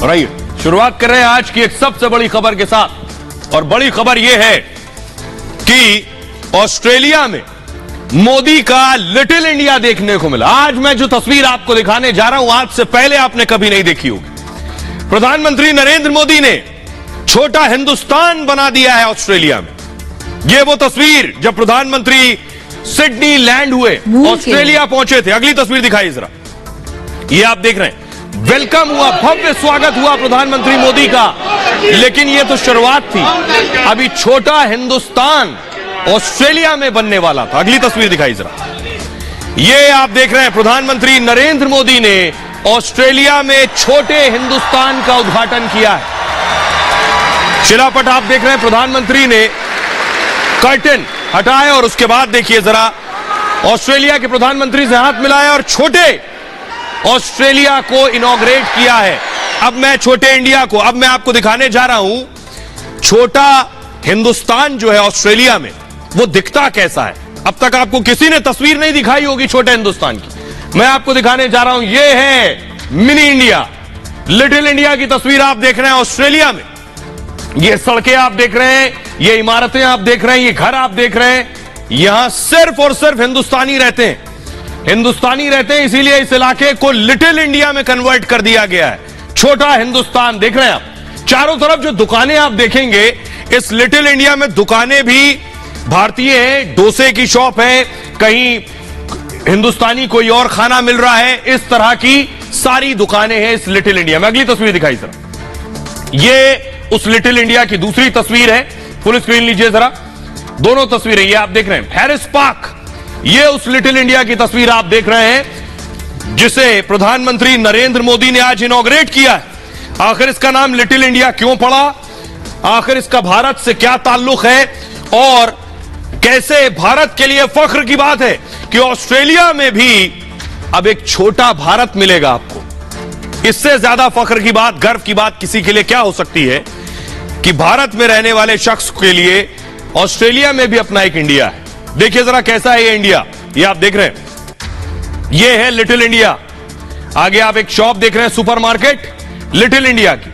Right, शुरुआत कर रहे हैं आज की एक सबसे बड़ी खबर के साथ। और बड़ी खबर यह है कि ऑस्ट्रेलिया में मोदी का लिटिल इंडिया देखने को मिला। आज मैं जो तस्वीर आपको दिखाने जा रहा हूं, आज से पहले आपने कभी नहीं देखी होगी। प्रधानमंत्री नरेंद्र मोदी ने छोटा हिंदुस्तान बना दिया है ऑस्ट्रेलिया में। यह वो तस्वीर जब प्रधानमंत्री सिडनी लैंड हुए, ऑस्ट्रेलिया पहुंचे थे। अगली तस्वीर दिखाइए जरा, ये आप देख रहे हैं। वेलकम हुआ, भव्य स्वागत हुआ प्रधानमंत्री मोदी का। लेकिन यह तो शुरुआत थी, अभी छोटा हिंदुस्तान ऑस्ट्रेलिया में बनने वाला था। अगली तस्वीर दिखाई जरा, ये आप देख रहे हैं प्रधानमंत्री नरेंद्र मोदी ने ऑस्ट्रेलिया में छोटे हिंदुस्तान का उद्घाटन किया है। शिलापट आप देख रहे हैं, प्रधानमंत्री ने कर्टन हटाया और उसके बाद देखिए जरा, ऑस्ट्रेलिया के प्रधानमंत्री से हाथ मिलाया और छोटे ऑस्ट्रेलिया को इनॉग्रेट किया है। अब मैं छोटे इंडिया को, अब मैं आपको दिखाने जा रहा हूं छोटा हिंदुस्तान जो है ऑस्ट्रेलिया में, वो दिखता कैसा है। अब तक आपको किसी ने तस्वीर नहीं दिखाई होगी छोटे हिंदुस्तान की। मैं आपको दिखाने जा रहा हूं, ये है मिनी इंडिया, लिटिल इंडिया की तस्वीर आप देख रहे हैं ऑस्ट्रेलिया में। ये सड़कें आप देख रहे हैं, ये इमारतें आप देख रहे हैं, ये घर आप देख रहे हैं। यहां सिर्फ और सिर्फ हिंदुस्तानी रहते हैं, हिंदुस्तानी रहते हैं, इसीलिए इस इलाके को लिटिल इंडिया में कन्वर्ट कर दिया गया है। छोटा हिंदुस्तान देख रहे हैं आप। चारों तरफ जो दुकानें आप देखेंगे, इस लिटिल इंडिया में दुकानें भी भारतीय हैं। डोसे की शॉप है, कहीं हिंदुस्तानी कोई और खाना मिल रहा है, इस तरह की सारी दुकानें हैं इस लिटिल इंडिया में। अगली तस्वीर दिखाई जरा, ये उस लिटिल इंडिया की दूसरी तस्वीर है। फुल स्क्रीन लीजिए जरा, दोनों तस्वीरें ये आप देख रहे हैं। हैरिस पार्क, ये उस लिटिल इंडिया की तस्वीर आप देख रहे हैं जिसे प्रधानमंत्री नरेंद्र मोदी ने आज इनॉग्रेट किया है। आखिर इसका नाम लिटिल इंडिया क्यों पड़ा, आखिर इसका भारत से क्या ताल्लुक है, और कैसे भारत के लिए फख्र की बात है कि ऑस्ट्रेलिया में भी अब एक छोटा भारत मिलेगा आपको। इससे ज्यादा फख्र की बात, गर्व की बात किसी के लिए क्या हो सकती है कि भारत में रहने वाले शख्स के लिए ऑस्ट्रेलिया में भी अपना एक इंडिया है। देखिए जरा कैसा है ये इंडिया, ये आप देख रहे हैं, ये है लिटिल इंडिया। आगे आप एक शॉप देख रहे हैं, सुपरमार्केट, लिटिल इंडिया की।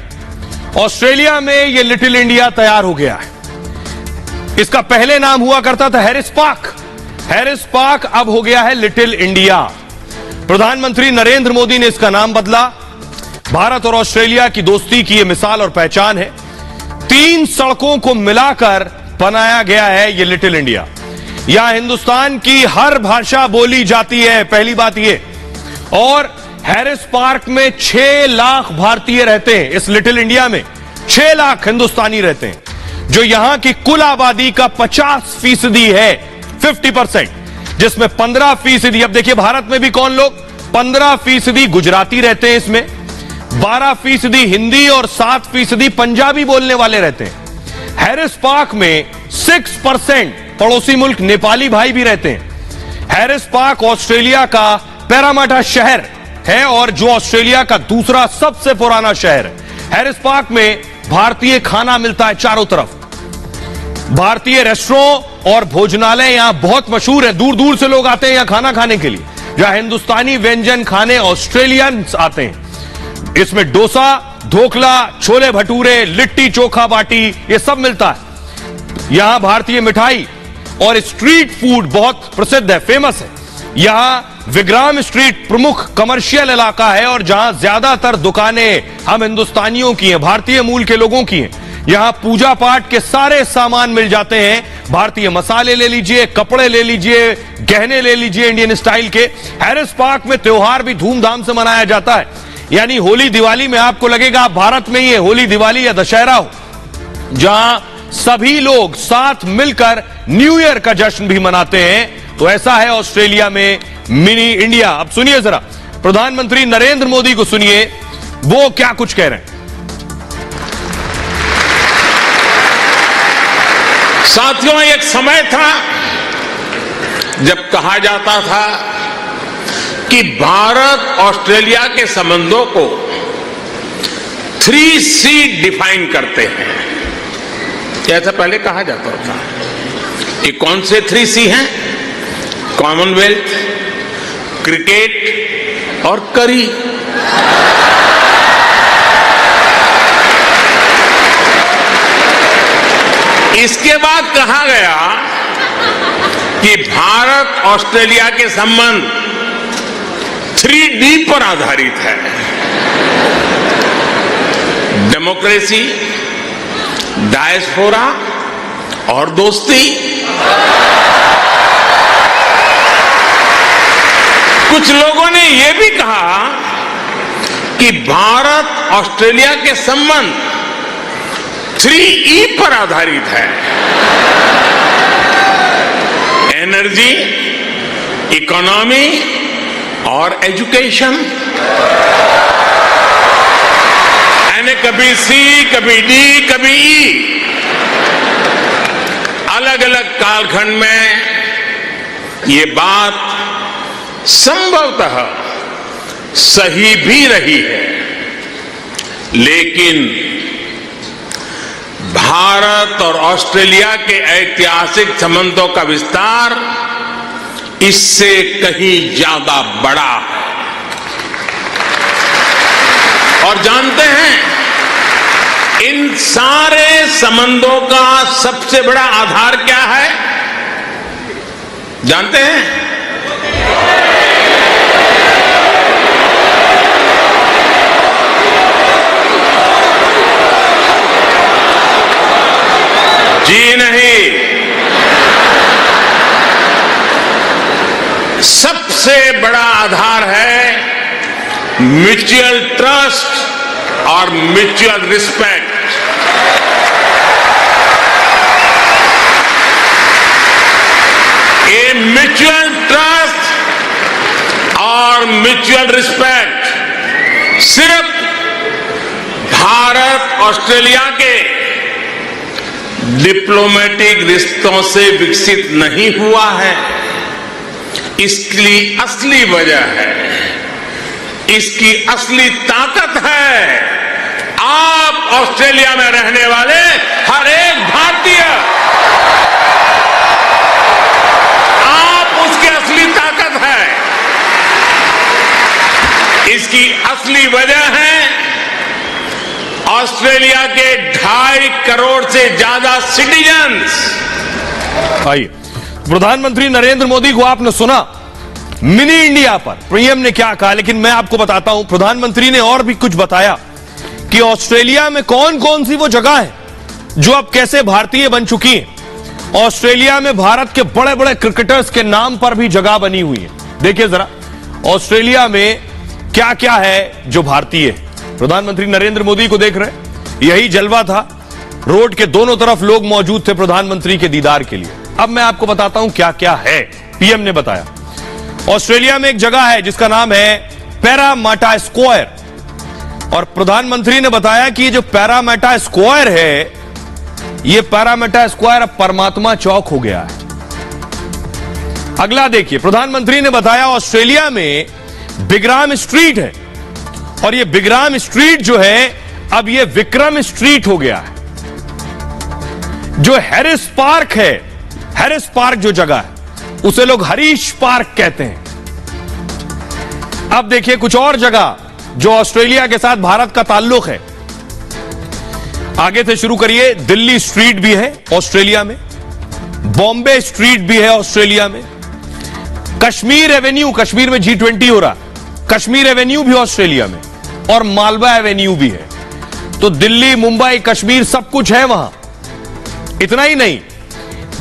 ऑस्ट्रेलिया में ये लिटिल इंडिया तैयार हो गया है। इसका पहले नाम हुआ करता था हैरिस पार्क। हैरिस पार्क अब हो गया है लिटिल इंडिया। प्रधानमंत्री नरेंद्र मोदी ने इसका नाम बदला। भारत और ऑस्ट्रेलिया की दोस्ती की यह मिसाल और पहचान है। 3 सड़कों को मिलाकर बनाया गया है ये लिटिल इंडिया। यहां हिंदुस्तान की हर भाषा बोली जाती है, पहली बात ये। और हैरिस पार्क में 6 लाख भारतीय रहते हैं। इस लिटिल इंडिया में 6 लाख हिंदुस्तानी रहते हैं, जो यहां की कुल आबादी का 50% है, 50%, जिसमें 15%, अब देखिए भारत में भी कौन लोग, 15% गुजराती रहते हैं, इसमें 12% हिंदी और 7% पंजाबी बोलने वाले रहते हैं। हैरिस पार्क में 6% पड़ोसी मुल्क नेपाली भाई भी रहते हैं। हैरिस पार्क ऑस्ट्रेलिया का पैरामाटा शहर है और जो ऑस्ट्रेलिया का दूसरा सबसे पुराना शहर है। हैरिस पार्क में भारतीय खाना मिलता है चारों तरफ। भारतीय रेस्टोरेंट और भोजनालय यहां बहुत मशहूर है, दूर दूर से लोग आते हैं यहां खाना खाने के लिए, जहां हिंदुस्तानी व्यंजन खाने ऑस्ट्रेलियंस आते हैं। इसमें डोसा, ढोकला, छोले भटूरे, लिट्टी चोखा बाटी, यह सब मिलता है। यहां भारतीय मिठाई और स्ट्रीट फूड बहुत प्रसिद्ध है, फेमस है। यहां विग्राम स्ट्रीट प्रमुख कमर्शियल इलाका है और जहां ज्यादातर दुकानें हम हिंदुस्तानियों की हैं, भारतीय मूल के लोगों की हैं। यहां पूजा पाठ के सारे सामान मिल जाते हैं। भारतीय मसाले ले लीजिए, कपड़े ले लीजिए, गहने ले लीजिए इंडियन स्टाइल के। हैरिस पार्क में त्योहार भी धूमधाम से मनाया जाता है। यानी होली दिवाली में आपको लगेगा आप भारत में ही है, होली दिवाली या दशहरा हो, जहां सभी लोग साथ मिलकर न्यू ईयर का जश्न भी मनाते हैं। तो ऐसा है ऑस्ट्रेलिया में मिनी इंडिया। अब सुनिए जरा, प्रधानमंत्री नरेंद्र मोदी को सुनिए, वो क्या कुछ कह रहे हैं। साथियों, एक समय था जब कहा जाता था कि भारत ऑस्ट्रेलिया के संबंधों को 3C डिफाइन करते हैं। ऐसा पहले कहा जाता था। ये कौन से 3C हैं? कॉमनवेल्थ, क्रिकेट और करी। इसके बाद कहा गया कि भारत ऑस्ट्रेलिया के संबंध 3D पर आधारित है। डेमोक्रेसी, डायस्पोरा और दोस्ती। कुछ लोगों ने यह भी कहा कि भारत ऑस्ट्रेलिया के संबंध 3E पर आधारित है। एनर्जी, इकोनॉमी और एजुकेशन। यानी कभी सी, कभी डी, कभी ई। अलग अलग कालखंड में ये बात संभवतः सही भी रही है, लेकिन भारत और ऑस्ट्रेलिया के ऐतिहासिक संबंधों का विस्तार इससे कहीं ज्यादा बड़ा है। और जानते हैं, इन सारे संबंधों का सबसे बड़ा आधार क्या है? जानते हैं? जी नहीं, सबसे बड़ा आधार है म्यूचुअल ट्रस्ट और म्यूचुअल रिस्पेक्ट। ये म्यूचुअल ट्रस्ट और म्यूचुअल रिस्पेक्ट सिर्फ भारत ऑस्ट्रेलिया के डिप्लोमेटिक रिश्तों से विकसित नहीं हुआ है। इसकी असली वजह है, इसकी असली ताकत है आप ऑस्ट्रेलिया में रहने वाले हर एक भारतीय। आप उसकी असली ताकत है। इसकी असली वजह है ऑस्ट्रेलिया के 2.5 करोड़ से ज्यादा सिटीजन्स। आइए, प्रधानमंत्री नरेंद्र मोदी को आपने सुना मिनी इंडिया पर पीएम ने क्या कहा, लेकिन मैं आपको बताता हूं प्रधानमंत्री ने और भी कुछ बताया कि ऑस्ट्रेलिया में कौन कौन सी वो जगह है जो अब कैसे भारतीय बन चुकी है। ऑस्ट्रेलिया में भारत के बड़े बड़े क्रिकेटर्स के नाम पर भी जगह बनी हुई है। देखिए जरा ऑस्ट्रेलिया में क्या क्या है जो भारतीय है। प्रधानमंत्री नरेंद्र मोदी को देख रहे, यही जलवा था। रोड के दोनों तरफ लोग मौजूद थे प्रधानमंत्री के दीदार के लिए। अब मैं आपको बताता हूं क्या क्या है। पीएम ने बताया ऑस्ट्रेलिया में एक जगह है जिसका नाम है पैरामाटा स्क्वायर, और प्रधानमंत्री ने बताया कि ये जो पैरामाटा स्क्वायर है, ये पैरामाटा स्क्वायर अब परमात्मा चौक हो गया है। अगला देखिए, प्रधानमंत्री ने बताया ऑस्ट्रेलिया में बिग्राम स्ट्रीट है, और ये बिग्राम स्ट्रीट जो है अब ये विक्रम स्ट्रीट हो गया है। जो हैरिस पार्क है, हैरिस पार्क जो जगह है उसे लोग हरीश पार्क कहते हैं। अब देखिए कुछ और जगह जो ऑस्ट्रेलिया के साथ भारत का ताल्लुक है। आगे से शुरू करिए, दिल्ली स्ट्रीट भी है ऑस्ट्रेलिया में, बॉम्बे स्ट्रीट भी है ऑस्ट्रेलिया में, कश्मीर एवेन्यू, कश्मीर में G20 हो रहा, कश्मीर एवेन्यू भी ऑस्ट्रेलिया में, और मालवा एवेन्यू भी है। तो दिल्ली, मुंबई, कश्मीर सब कुछ है वहां। इतना ही नहीं,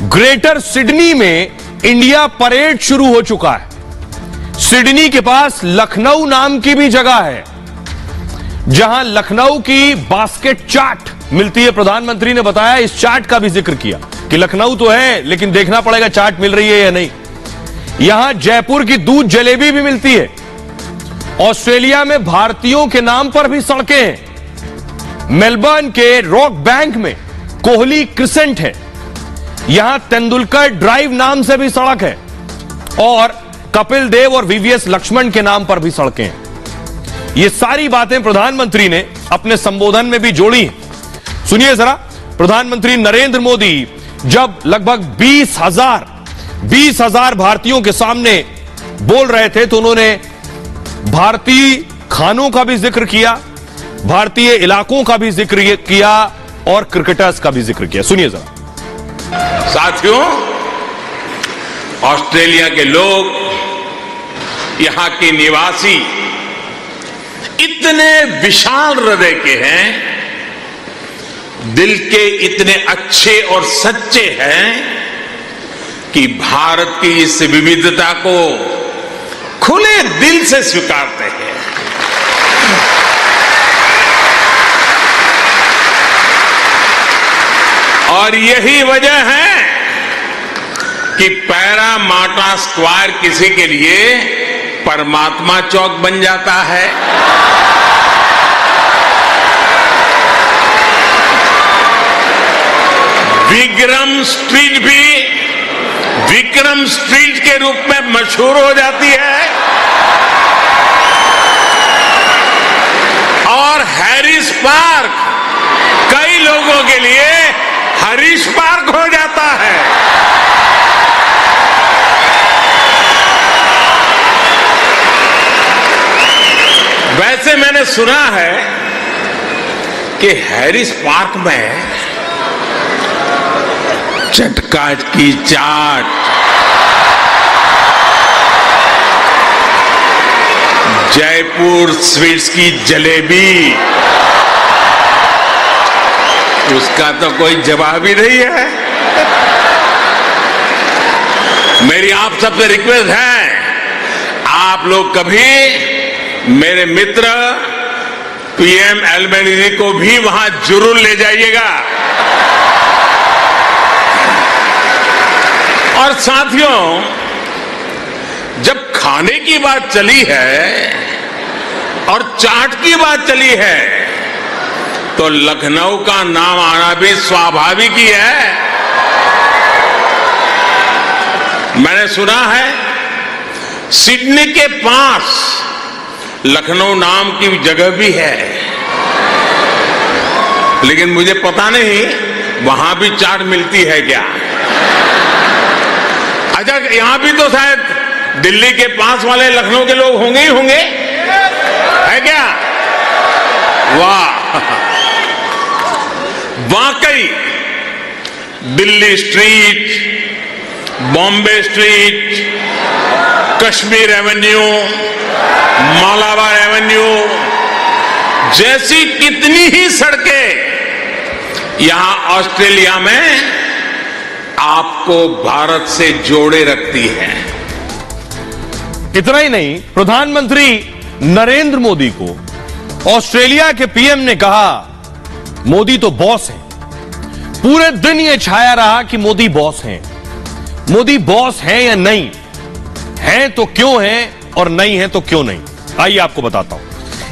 ग्रेटर सिडनी में इंडिया परेड शुरू हो चुका है। सिडनी के पास लखनऊ नाम की भी जगह है जहां लखनऊ की बास्केट चाट मिलती है। प्रधानमंत्री ने बताया, इस चाट का भी जिक्र किया कि लखनऊ तो है लेकिन देखना पड़ेगा चाट मिल रही है या नहीं। यहां जयपुर की दूध जलेबी भी मिलती है। ऑस्ट्रेलिया में भारतीयों के नाम पर भी सड़कें हैं। मेलबर्न के रॉक बैंक में कोहली क्रिसेंट है। यहां तेंदुलकर ड्राइव नाम से भी सड़क है, और कपिल देव और वीवीएस लक्ष्मण के नाम पर भी सड़कें हैं। ये सारी बातें प्रधानमंत्री ने अपने संबोधन में भी जोड़ी हैं। सुनिए जरा, प्रधानमंत्री नरेंद्र मोदी जब लगभग 20,000 भारतीयों के सामने बोल रहे थे तो उन्होंने भारतीय खानों का भी जिक्र किया, भारतीय इलाकों का भी जिक्र किया, और क्रिकेटर्स का भी जिक्र किया। सुनिए जरा। साथियों, ऑस्ट्रेलिया के लोग, यहां के निवासी इतने विशाल हृदय के हैं, दिल के इतने अच्छे और सच्चे हैं कि भारत की इस विविधता को खुले दिल से स्वीकारते हैं। और यही वजह है कि पैरामाटा स्क्वायर किसी के लिए परमात्मा चौक बन जाता है। विक्रम स्ट्रीट भी विक्रम स्ट्रीट के रूप में मशहूर हो जाती है और हैरिस पार्क कई लोगों के लिए हरीश पार्क हो जाता है। वैसे मैंने सुना है कि हैरिस पार्क में चटकाट की चाट, जयपुर स्वीट्स की जलेबी, उसका तो कोई जवाब ही नहीं है। मेरी आप सबसे रिक्वेस्ट है, आप लोग कभी मेरे मित्र पीएम एल्बेनीज़ी को भी वहां जरूर ले जाइएगा। और साथियों, जब खाने की बात चली है और चाट की बात चली है तो लखनऊ का नाम आना भी स्वाभाविक ही है। मैंने सुना है सिडनी के पास लखनऊ नाम की जगह भी है, लेकिन मुझे पता नहीं वहां भी चाट मिलती है क्या। अच्छा, यहां भी तो शायद दिल्ली के पास वाले लखनऊ के लोग होंगे ही होंगे, है क्या? वाह, वाकई Delhi street, Bombay street, Kashmir Avenue, Malabar Avenue जैसी कितनी ही सड़कें यहां ऑस्ट्रेलिया में आपको भारत से जोड़े रखती हैं। इतना ही नहीं, प्रधानमंत्री नरेंद्र मोदी को ऑस्ट्रेलिया के पीएम ने कहा मोदी तो बॉस है। पूरे दिन यह छाया रहा कि मोदी बॉस हैं। मोदी बॉस हैं या नहीं हैं तो क्यों हैं और नहीं है तो क्यों नहीं। आइए आपको बताता हूं।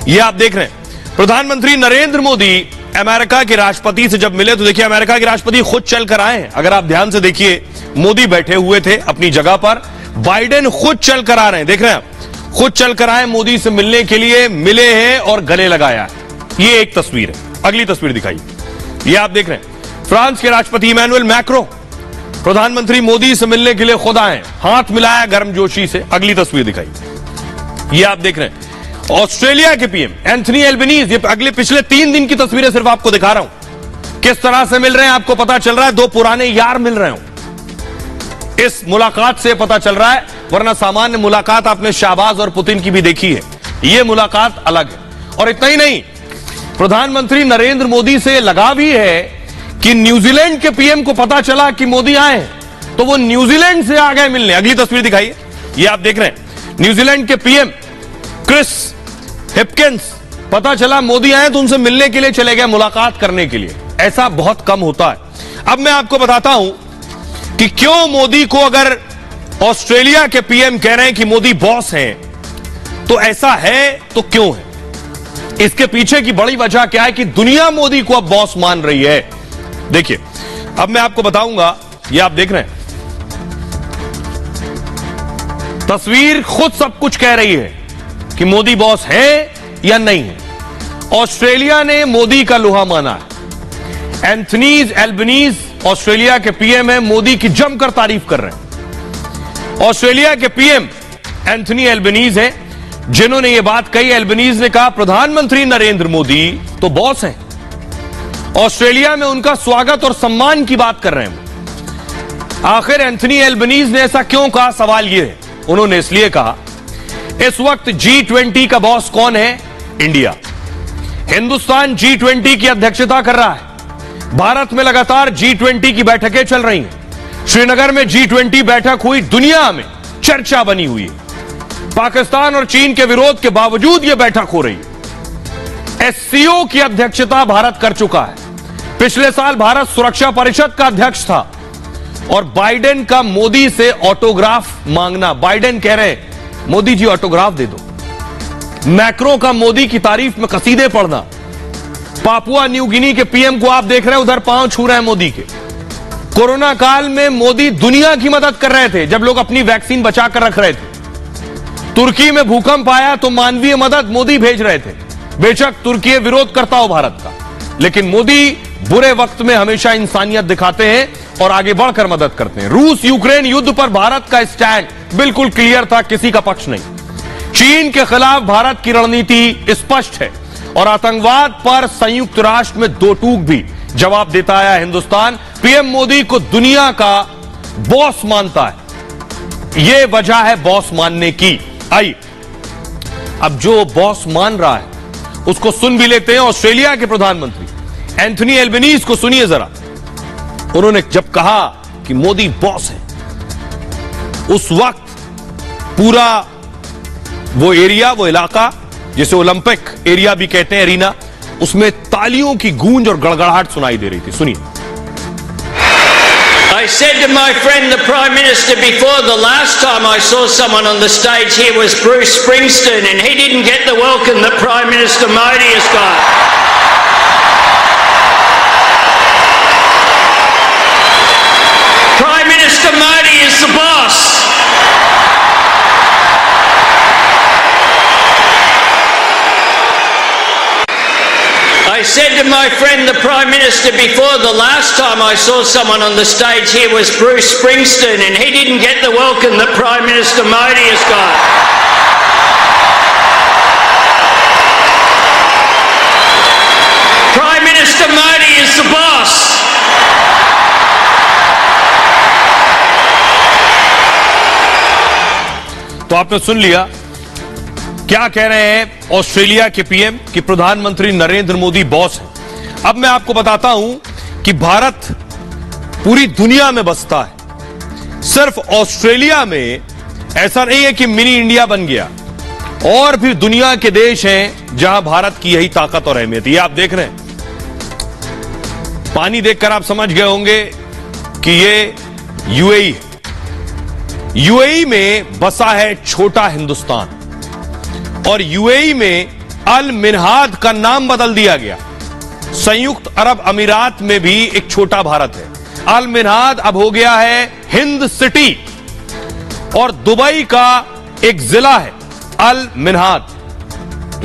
यह आप देख रहे हैं, प्रधानमंत्री नरेंद्र मोदी अमेरिका के राष्ट्रपति से जब मिले तो देखिए अमेरिका के राष्ट्रपति खुद चल कर आए हैं। अगर आप ध्यान से देखिए, मोदी बैठे हुए थे अपनी जगह पर, बाइडेन खुद चल कर आ रहे हैं। देख रहे हैं आप, खुद चल कर आए मोदी से मिलने के लिए, मिले हैं और गले लगाया। यह एक तस्वीर है। अगली तस्वीर दिखाइए। यह आप देख रहे हैं, फ्रांस के राष्ट्रपति इमैनुअल मैक्रो प्रधानमंत्री मोदी से मिलने के लिए खुद आए, हाथ मिलाया गर्मजोशी से। अगली तस्वीर दिखाइए। यह आप देख रहे हैं ऑस्ट्रेलिया के पीएम एंथनी एल्बनीज। ये अगले पिछले 3 दिन की तस्वीरें सिर्फ आपको दिखा रहा हूं, किस तरह से मिल रहे हैं। आपको पता चल रहा है दो पुराने यार मिल रहे हो। इस मुलाकात से पता चल रहा है, वरना सामान्य मुलाकात आपने शाहबाज और पुतिन की भी देखी है, यह मुलाकात अलग है। और इतना ही नहीं, प्रधानमंत्री नरेंद्र मोदी से लगा भी है कि न्यूजीलैंड के पीएम को पता चला कि मोदी आए हैं तो वो न्यूजीलैंड से आ गए मिलने। अगली तस्वीर दिखाइए। यह आप देख रहे हैं न्यूजीलैंड के पीएम क्रिस हिपकिंस, पता चला मोदी आए तो उनसे मिलने के लिए चले गए, मुलाकात करने के लिए। ऐसा बहुत कम होता है। अब मैं आपको बताता हूं कि क्यों मोदी को, अगर ऑस्ट्रेलिया के पीएम कह रहे हैं कि मोदी बॉस हैं, तो ऐसा है तो क्यों है। इसके पीछे की बड़ी वजह क्या है कि दुनिया मोदी को अब बॉस मान रही है। देखिए, अब मैं आपको बताऊंगा। ये आप देख रहे हैं तस्वीर खुद सब कुछ कह रही है कि मोदी बॉस है या नहीं है। ऑस्ट्रेलिया ने मोदी का लोहा माना है। एंथनी एल्बनीज ऑस्ट्रेलिया के पीएम है, मोदी की जमकर तारीफ कर रहे हैं। ऑस्ट्रेलिया के पीएम एंथनी एल्बनीज हैं, जिन्होंने यह बात कही। एल्बनीज ने कहा प्रधानमंत्री नरेंद्र मोदी तो बॉस हैं, ऑस्ट्रेलिया में उनका स्वागत और सम्मान की बात कर रहे हैं। आखिर एंथनी एल्बनीज ने ऐसा क्यों कहा? सवाल यह है, उन्होंने इसलिए कहा इस वक्त G20 का बॉस कौन है? इंडिया। हिंदुस्तान G20 की अध्यक्षता कर रहा है। भारत में लगातार G20 की बैठकें चल रही हैं। श्रीनगर में G20 बैठक हुई, दुनिया में चर्चा बनी हुई है। पाकिस्तान और चीन के विरोध के बावजूद यह बैठक हो रही है। SCO की अध्यक्षता भारत कर चुका है। पिछले साल भारत सुरक्षा परिषद का अध्यक्ष था और बाइडेन का मोदी से ऑटोग्राफ मांगना, बाइडेन कह रहे हैं मोदी जी ऑटोग्राफ दे दो। मैक्रो का मोदी की तारीफ में कसीदे पढ़ना। पापुआ न्यू गिनी के पीएम को आप देख रहे हैं उधर पांव छू रहे हैं मोदी के। कोरोना काल में मोदी दुनिया की मदद कर रहे थे जब लोग अपनी वैक्सीन बचा कर रख रहे थे। तुर्की में भूकंप आया तो मानवीय मदद मोदी भेज रहे थे। बेशक तुर्की विरोध करता हो भारत का, लेकिन मोदी बुरे वक्त में हमेशा इंसानियत दिखाते हैं और आगे बढ़कर मदद करते हैं। रूस यूक्रेन युद्ध पर भारत का स्टैंड बिल्कुल क्लियर था, किसी का पक्ष नहीं। चीन के खिलाफ भारत की रणनीति स्पष्ट है और आतंकवाद पर संयुक्त राष्ट्र में दो टूक भी जवाब देता आया हिंदुस्तान। पीएम मोदी को दुनिया का बॉस मानता है। यह वजह है बॉस मानने की। आइए अब जो बॉस मान रहा है उसको सुन भी लेते हैं। ऑस्ट्रेलिया के प्रधानमंत्री एंथनी एल्बनीज को सुनिए जरा। उन्होंने जब कहा कि मोदी बॉस है, उस वक्त पूरा वो एरिया, वो इलाका जिसे ओलंपिक एरिया भी कहते हैं, एरिना, उसमें तालियों की गूंज और गड़गड़ाहट सुनाई दे रही थी। सुनिए। I said to my friend the Prime Minister before, the last time I saw someone on the stage here was Bruce Springsteen, and he didn't get the welcome that Prime Minister Modi has got. Prime Minister Modi is the boss. I said to my friend the Prime Minister before, the last time I saw someone on the stage here was Bruce Springsteen, and he didn't get the welcome that Prime Minister Modi has got. Prime Minister Modi is the boss. तो आपने सुन लिया क्या कह रहे हैं Australia के PM कि प्रधानमंत्री नरेंद्र मोदी बॉस है। अब मैं आपको बताता हूं कि भारत पूरी दुनिया में बसता है, सिर्फ ऑस्ट्रेलिया में ऐसा नहीं है कि मिनी इंडिया बन गया। और भी दुनिया के देश हैं जहां भारत की यही ताकत और अहमियत। ये आप देख रहे हैं, पानी देखकर आप समझ गए होंगे कि ये यूएई है। यूएई में बसा है छोटा हिंदुस्तान और यूएई में अल मिन्हाद का नाम बदल दिया गया। संयुक्त अरब अमीरात में भी एक छोटा भारत है। अल मिन्हाद अब हो गया है हिंद सिटी और दुबई का एक जिला है अल मिन्हाद।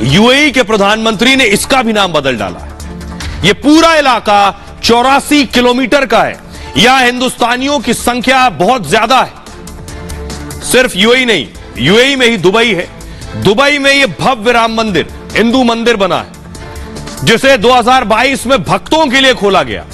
यूएई के प्रधानमंत्री ने इसका भी नाम बदल डाला है। यह पूरा इलाका 84 किलोमीटर का है। यहां हिंदुस्तानियों की संख्या बहुत ज्यादा है। सिर्फ यूएई नहीं, यूएई में ही दुबई है। दुबई में यह भव्य राम मंदिर, हिंदू मंदिर बना है जिसे 2022 में भक्तों के लिए खोला गया।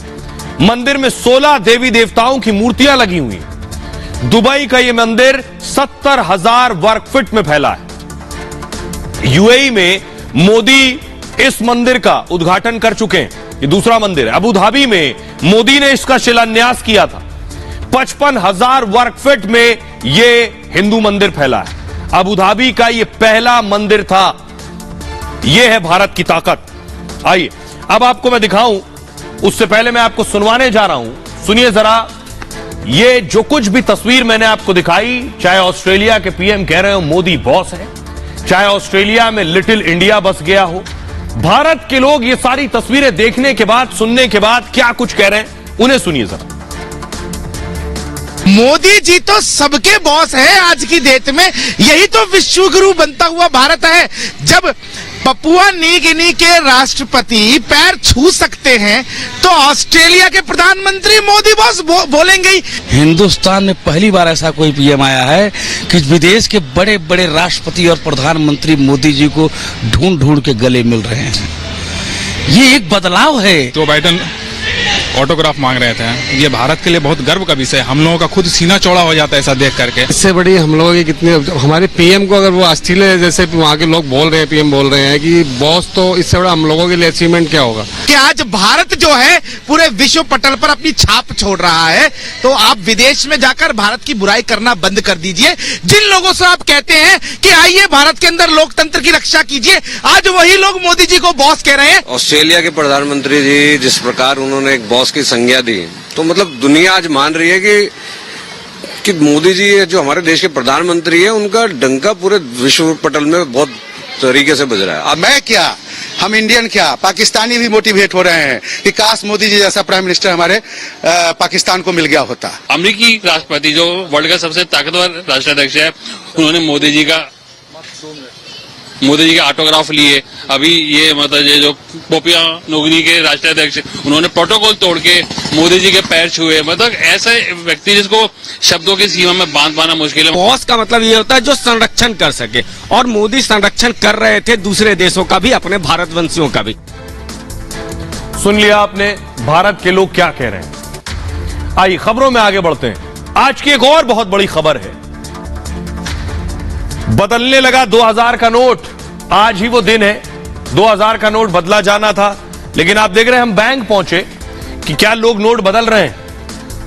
मंदिर में 16 देवी देवताओं की मूर्तियां लगी हुई हैं। दुबई का यह मंदिर 70,000 वर्ग फीट में फैला है। यूएई में मोदी इस मंदिर का उद्घाटन कर चुके हैं। यह दूसरा मंदिर है। अबू धाबी में मोदी ने इसका शिलान्यास किया था। 55,000 वर्ग फीट में यह हिंदू मंदिर फैला है। अबू धाबी का यह पहला मंदिर था। यह है भारत की ताकत। आइए अब आपको मैं दिखाऊं, उससे पहले मैं आपको सुनवाने जा रहा हूं। सुनिए जरा, ये जो कुछ भी तस्वीर मैंने आपको दिखाई, चाहे ऑस्ट्रेलिया के पीएम कह रहे हो मोदी बॉस है, चाहे ऑस्ट्रेलिया में लिटिल इंडिया बस गया हो, भारत के लोग ये सारी तस्वीरें देखने के बाद, सुनने के बाद क्या कुछ कह रहे हैं, उन्हें सुनिए जरा। मोदी जी तो सबके बॉस है आज की डेट में। यही तो विश्व गुरु बनता हुआ भारत है। जब पपुआ न्यू गिनी के राष्ट्रपति पैर छू सकते हैं तो ऑस्ट्रेलिया के प्रधानमंत्री मोदी बॉस बोलेंगे ही। हिंदुस्तान में पहली बार ऐसा कोई पीएम आया है कि विदेश के बड़े बड़े राष्ट्रपति और प्रधानमंत्री मोदी जी को ढूंढ ढूंढ के गले मिल रहे हैं। ये एक बदलाव है। जो बाइडेन ऑटोग्राफ मांग रहे थे। ये भारत के लिए बहुत गर्व का विषय है। हम लोगों का खुद सीना चौड़ा हो जाता है ऐसा देख करके। इससे बड़ी हम लोगों की कितनी, हमारे पीएम को अगर वो ऑस्ट्रेलिया जैसे वहाँ के लोग बोल रहे हैं, पीएम बोल रहे हैं कि बॉस, तो इससे बड़ा हम लोगों के लिए अचीवमेंट क्या होगा कि आज भारत जो है पूरे विश्व पटल पर अपनी छाप छोड़ रहा है। तो आप विदेश में जाकर भारत की बुराई करना बंद कर दीजिए। जिन लोगों से आप कहते हैं कि आइए भारत के अंदर लोकतंत्र की रक्षा कीजिए, आज वही लोग मोदी जी को बॉस कह रहे हैं। ऑस्ट्रेलिया के प्रधानमंत्री जी जिस प्रकार उन्होंने एक बॉस की संज्ञा दी, तो मतलब दुनिया आज मान रही है कि मोदी जी जो हमारे देश के प्रधानमंत्री है, उनका डंका पूरे विश्व पटल में बहुत तरीके से बज रहा है। अब मैं क्या, हम इंडियन क्या, पाकिस्तानी भी मोटिवेट हो रहे हैं कि काश मोदी जी जैसा प्राइम मिनिस्टर हमारे पाकिस्तान को मिल गया होता। अमेरिकी राष्ट्रपति जो वर्ल्ड का सबसे ताकतवर राष्ट्राध्यक्ष है, उन्होंने मोदी जी का ऑटोग्राफ लिए। अभी ये मतलब ये जो पोपिया नोगनी के राष्ट्राध्यक्ष, उन्होंने प्रोटोकॉल तोड़ के मोदी जी के पैर छुए। मतलब ऐसे व्यक्ति जिसको शब्दों की सीमा में बांध पाना मुश्किल है। बॉस का मतलब ये होता है जो संरक्षण कर सके, और मोदी संरक्षण कर रहे थे दूसरे देशों का भी, अपने भारतवंशियों का भी। सुन लिया आपने भारत के लोग क्या कह रहे हैं। आइए खबरों में आगे बढ़ते हैं। आज की एक और बहुत बड़ी खबर है। बदलने लगा 2000 का नोट। आज ही वो दिन है, 2000 का नोट बदला जाना था। लेकिन आप देख रहे हैं, हम बैंक पहुंचे कि क्या लोग नोट बदल रहे हैं।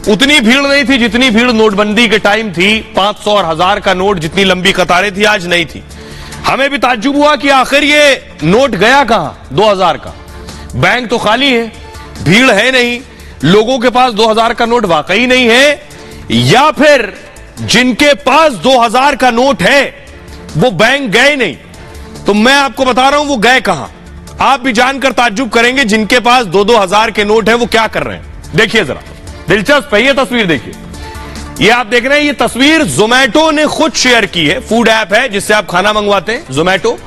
उतनी भीड़ नहीं थी जितनी भीड़ नोटबंदी के टाइम थी। 500 और 1000 का नोट जितनी लंबी कतारें थी, आज नहीं थी। हमें भी ताज्जुब हुआ कि आखिर ये नोट गया कहां 2000 का। बैंक तो खाली है, भीड़ है नहीं, लोगों के पास 2000 का नोट वाकई नहीं है, या फिर जिनके पास 2000 का नोट है वो बैंक गए नहीं। तो मैं आपको बता रहा हूं वो गए कहां। आप भी जानकर ताज्जुब करेंगे, जिनके पास 2-2 हजार के नोट हैं वो क्या कर रहे हैं। देखिए जरा, दिलचस्प है ये तस्वीर। देखिए, ये आप देख रहे हैं, ये तस्वीर जोमैटो ने खुद शेयर की है। फूड ऐप है जिससे आप खाना मंगवाते हैं, जोमैटो।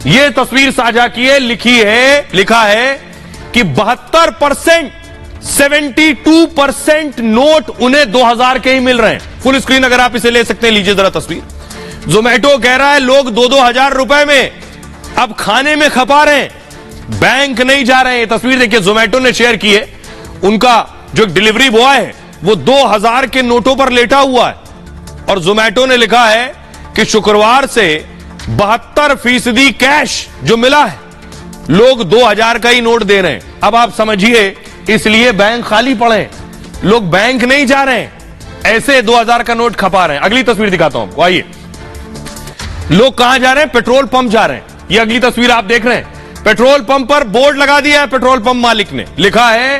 ये तस्वीर साझा की है, लिखा है कि 72%, 72% नोट उन्हें 2000 के ही मिल रहे हैं। फुल स्क्रीन अगर आप इसे ले सकते हैं, लीजिए जरा तस्वीर। जोमैटो कह रहा है लोग 2-2 हजार रुपए में अब खाने में खपा रहे हैं, बैंक नहीं जा रहे हैं। ये तस्वीर देखिए, जोमैटो ने शेयर की है। उनका जो डिलीवरी बॉय है वो 2000 के नोटों पर लेटा हुआ है, और जोमैटो ने लिखा है कि शुक्रवार से 72% कैश जो मिला है, लोग 2000 का ही नोट दे रहे हैं। अब आप समझिए, इसलिए बैंक खाली पड़े हैं, लोग बैंक नहीं जा रहे हैं, ऐसे 2000 का नोट खपा रहे हैं। अगली तस्वीर दिखाता हूं आपको, आइए। लोग कहां जा रहे हैं? पेट्रोल पंप जा रहे हैं। ये अगली तस्वीर आप देख रहे हैं। पेट्रोल पंप पर बोर्ड लगा दिया है पेट्रोल पंप मालिक ने, लिखा है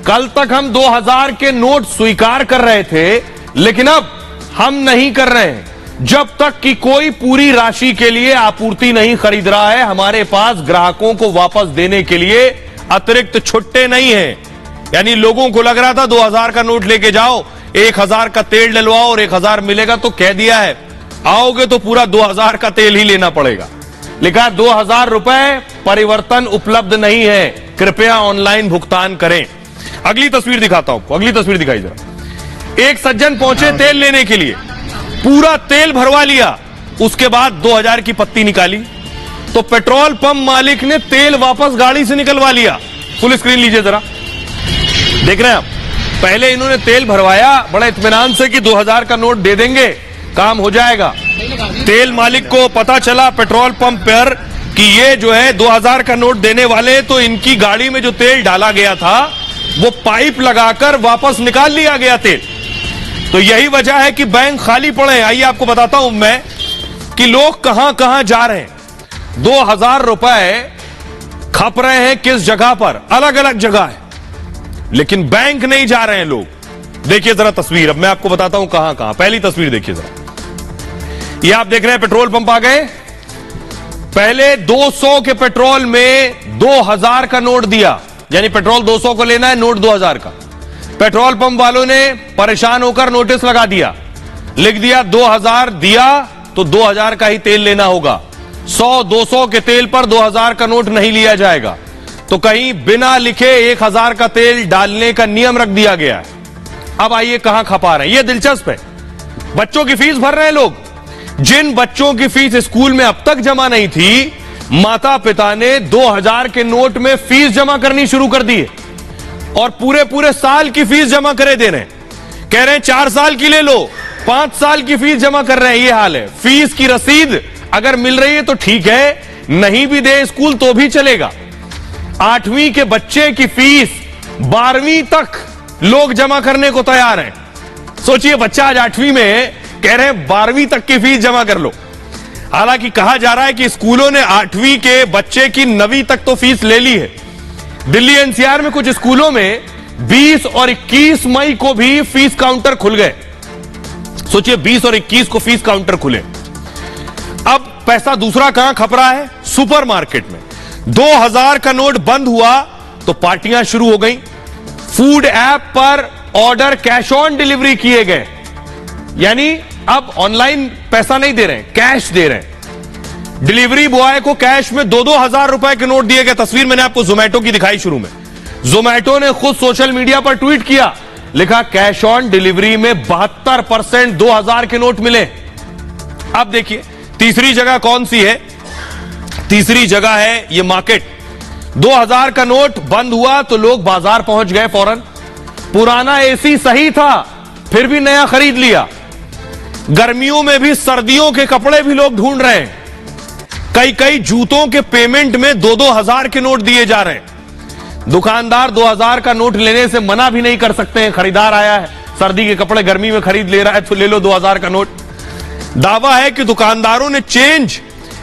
कल तक हम 2000 के नोट स्वीकार कर रहे थे, लेकिन अब हम नहीं कर रहे हैं जब तक कि कोई पूरी राशि के लिए आपूर्ति नहीं खरीद रहा है। हमारे पास ग्राहकों को वापस देने के लिए अतिरिक्त छुट्टे नहीं है। यानी लोगों को लग रहा था 2000 का नोट लेके जाओ, 1000 का तेल डलवाओ और 1000 मिलेगा, तो कह दिया है आओगे तो पूरा 2000 का तेल ही लेना पड़ेगा। लिखा 2000 रुपए परिवर्तन उपलब्ध नहीं है, कृपया ऑनलाइन भुगतान करें। अगली तस्वीर दिखाता हूं आपको, अगली तस्वीर दिखाई जरा। एक सज्जन पहुंचे तेल लेने के लिए, पूरा तेल भरवा लिया, उसके बाद 2000 की पत्ती निकाली, तो पेट्रोल पंप मालिक ने तेल वापस गाड़ी से निकलवा लिया। फुल स्क्रीन लीजिए जरा, देख रहे हैं आप। पहले इन्होंने तेल भरवाया बड़े इत्मीनान से कि 2000 का नोट दे देंगे, काम हो जाएगा। तेल मालिक को पता चला पेट्रोल पंप पर कि ये जो है 2000 का नोट देने वाले, तो इनकी गाड़ी में जो तेल डाला गया था वो पाइप लगाकर वापस निकाल लिया गया तेल। तो यही वजह है कि बैंक खाली पड़े हैं। आइए आपको बताता हूं मैं कि लोग कहां कहां जा रहे हैं। 2000 रुपए खप रहे हैं किस जगह पर, अलग अलग जगह है, लेकिन बैंक नहीं जा रहे हैं लोग। देखिए जरा तस्वीर, अब मैं आपको बताता हूं कहां कहां। पहली तस्वीर देखिए जरा, ये आप देख रहे हैं पेट्रोल पंप आ गए। पहले 200 के पेट्रोल में 2000 का नोट दिया, यानी पेट्रोल 200 को लेना है, नोट 2000 का। पेट्रोल पंप वालों ने परेशान होकर नोटिस लगा दिया, लिख दिया 2000 दिया तो 2000 का ही तेल लेना होगा, 100-200 के तेल पर 2000 का नोट नहीं लिया जाएगा। तो कहीं बिना लिखे 1000 का तेल डालने का नियम रख दिया गया है। अब आइए कहां खपा रहे हैं, यह दिलचस्प है। बच्चों की फीस भर रहे हैं लोग। जिन बच्चों की फीस स्कूल में अब तक जमा नहीं थी, माता पिता ने 2000 के नोट में फीस जमा करनी शुरू कर दी है। और पूरे पूरे साल की फीस जमा करे दे रहे हैं। कह रहे हैं 4 साल की ले लो, 5 साल की फीस जमा कर रहे हैं। ये हाल है। फीस की रसीद अगर मिल रही है तो ठीक है, नहीं भी दे स्कूल तो भी चलेगा। 8वीं के बच्चे की फीस 12वीं तक लोग जमा करने को तैयार हैं। सोचिए, बच्चा आज 8वीं में है, कह रहे हैं 12वीं तक की फीस जमा कर लो। हालांकि कहा जा रहा है कि स्कूलों ने 8वीं के बच्चे की 9वीं तक तो फीस ले ली है। दिल्ली एनसीआर में कुछ स्कूलों में 20 और 21 मई को भी फीस काउंटर खुल गए। सोचिए, 20 और 21 को फीस काउंटर खुले। अब पैसा दूसरा कहां खप रहा है? सुपरमार्केट में। 2000 का नोट बंद हुआ तो पार्टियां शुरू हो गई। फूड ऐप पर ऑर्डर कैश ऑन डिलीवरी किए गए, यानी अब ऑनलाइन पैसा नहीं दे रहे हैं, कैश दे रहे हैं। डिलीवरी बॉय को कैश में 2-2 हजार रुपए के नोट दिए गए। तस्वीर मैंने आपको जोमेटो की दिखाई शुरू में। जोमेटो ने खुद सोशल मीडिया पर ट्वीट किया, लिखा कैश ऑन डिलीवरी में 72% 2000 के नोट मिले। अब देखिए तीसरी जगह कौन सी है? तीसरी जगह है ये मार्केट। 2000 का नोट बंद हुआ तो लोग बाजार पहुंच गए फौरन। पुराना एसी सही था, फिर भी नया खरीद लिया। गर्मियों में भी सर्दियों के कपड़े भी लोग ढूंढ रहे हैं। कई जूतों के पेमेंट में 2-2 हजार के नोट दिए जा रहे हैं। दुकानदार 2000 का नोट लेने से मना भी नहीं कर सकते हैं। खरीदार आया है, सर्दी के कपड़े गर्मी में खरीद ले रहा है, तो ले लो 2000 का नोट। दावा है कि दुकानदारों ने चेंज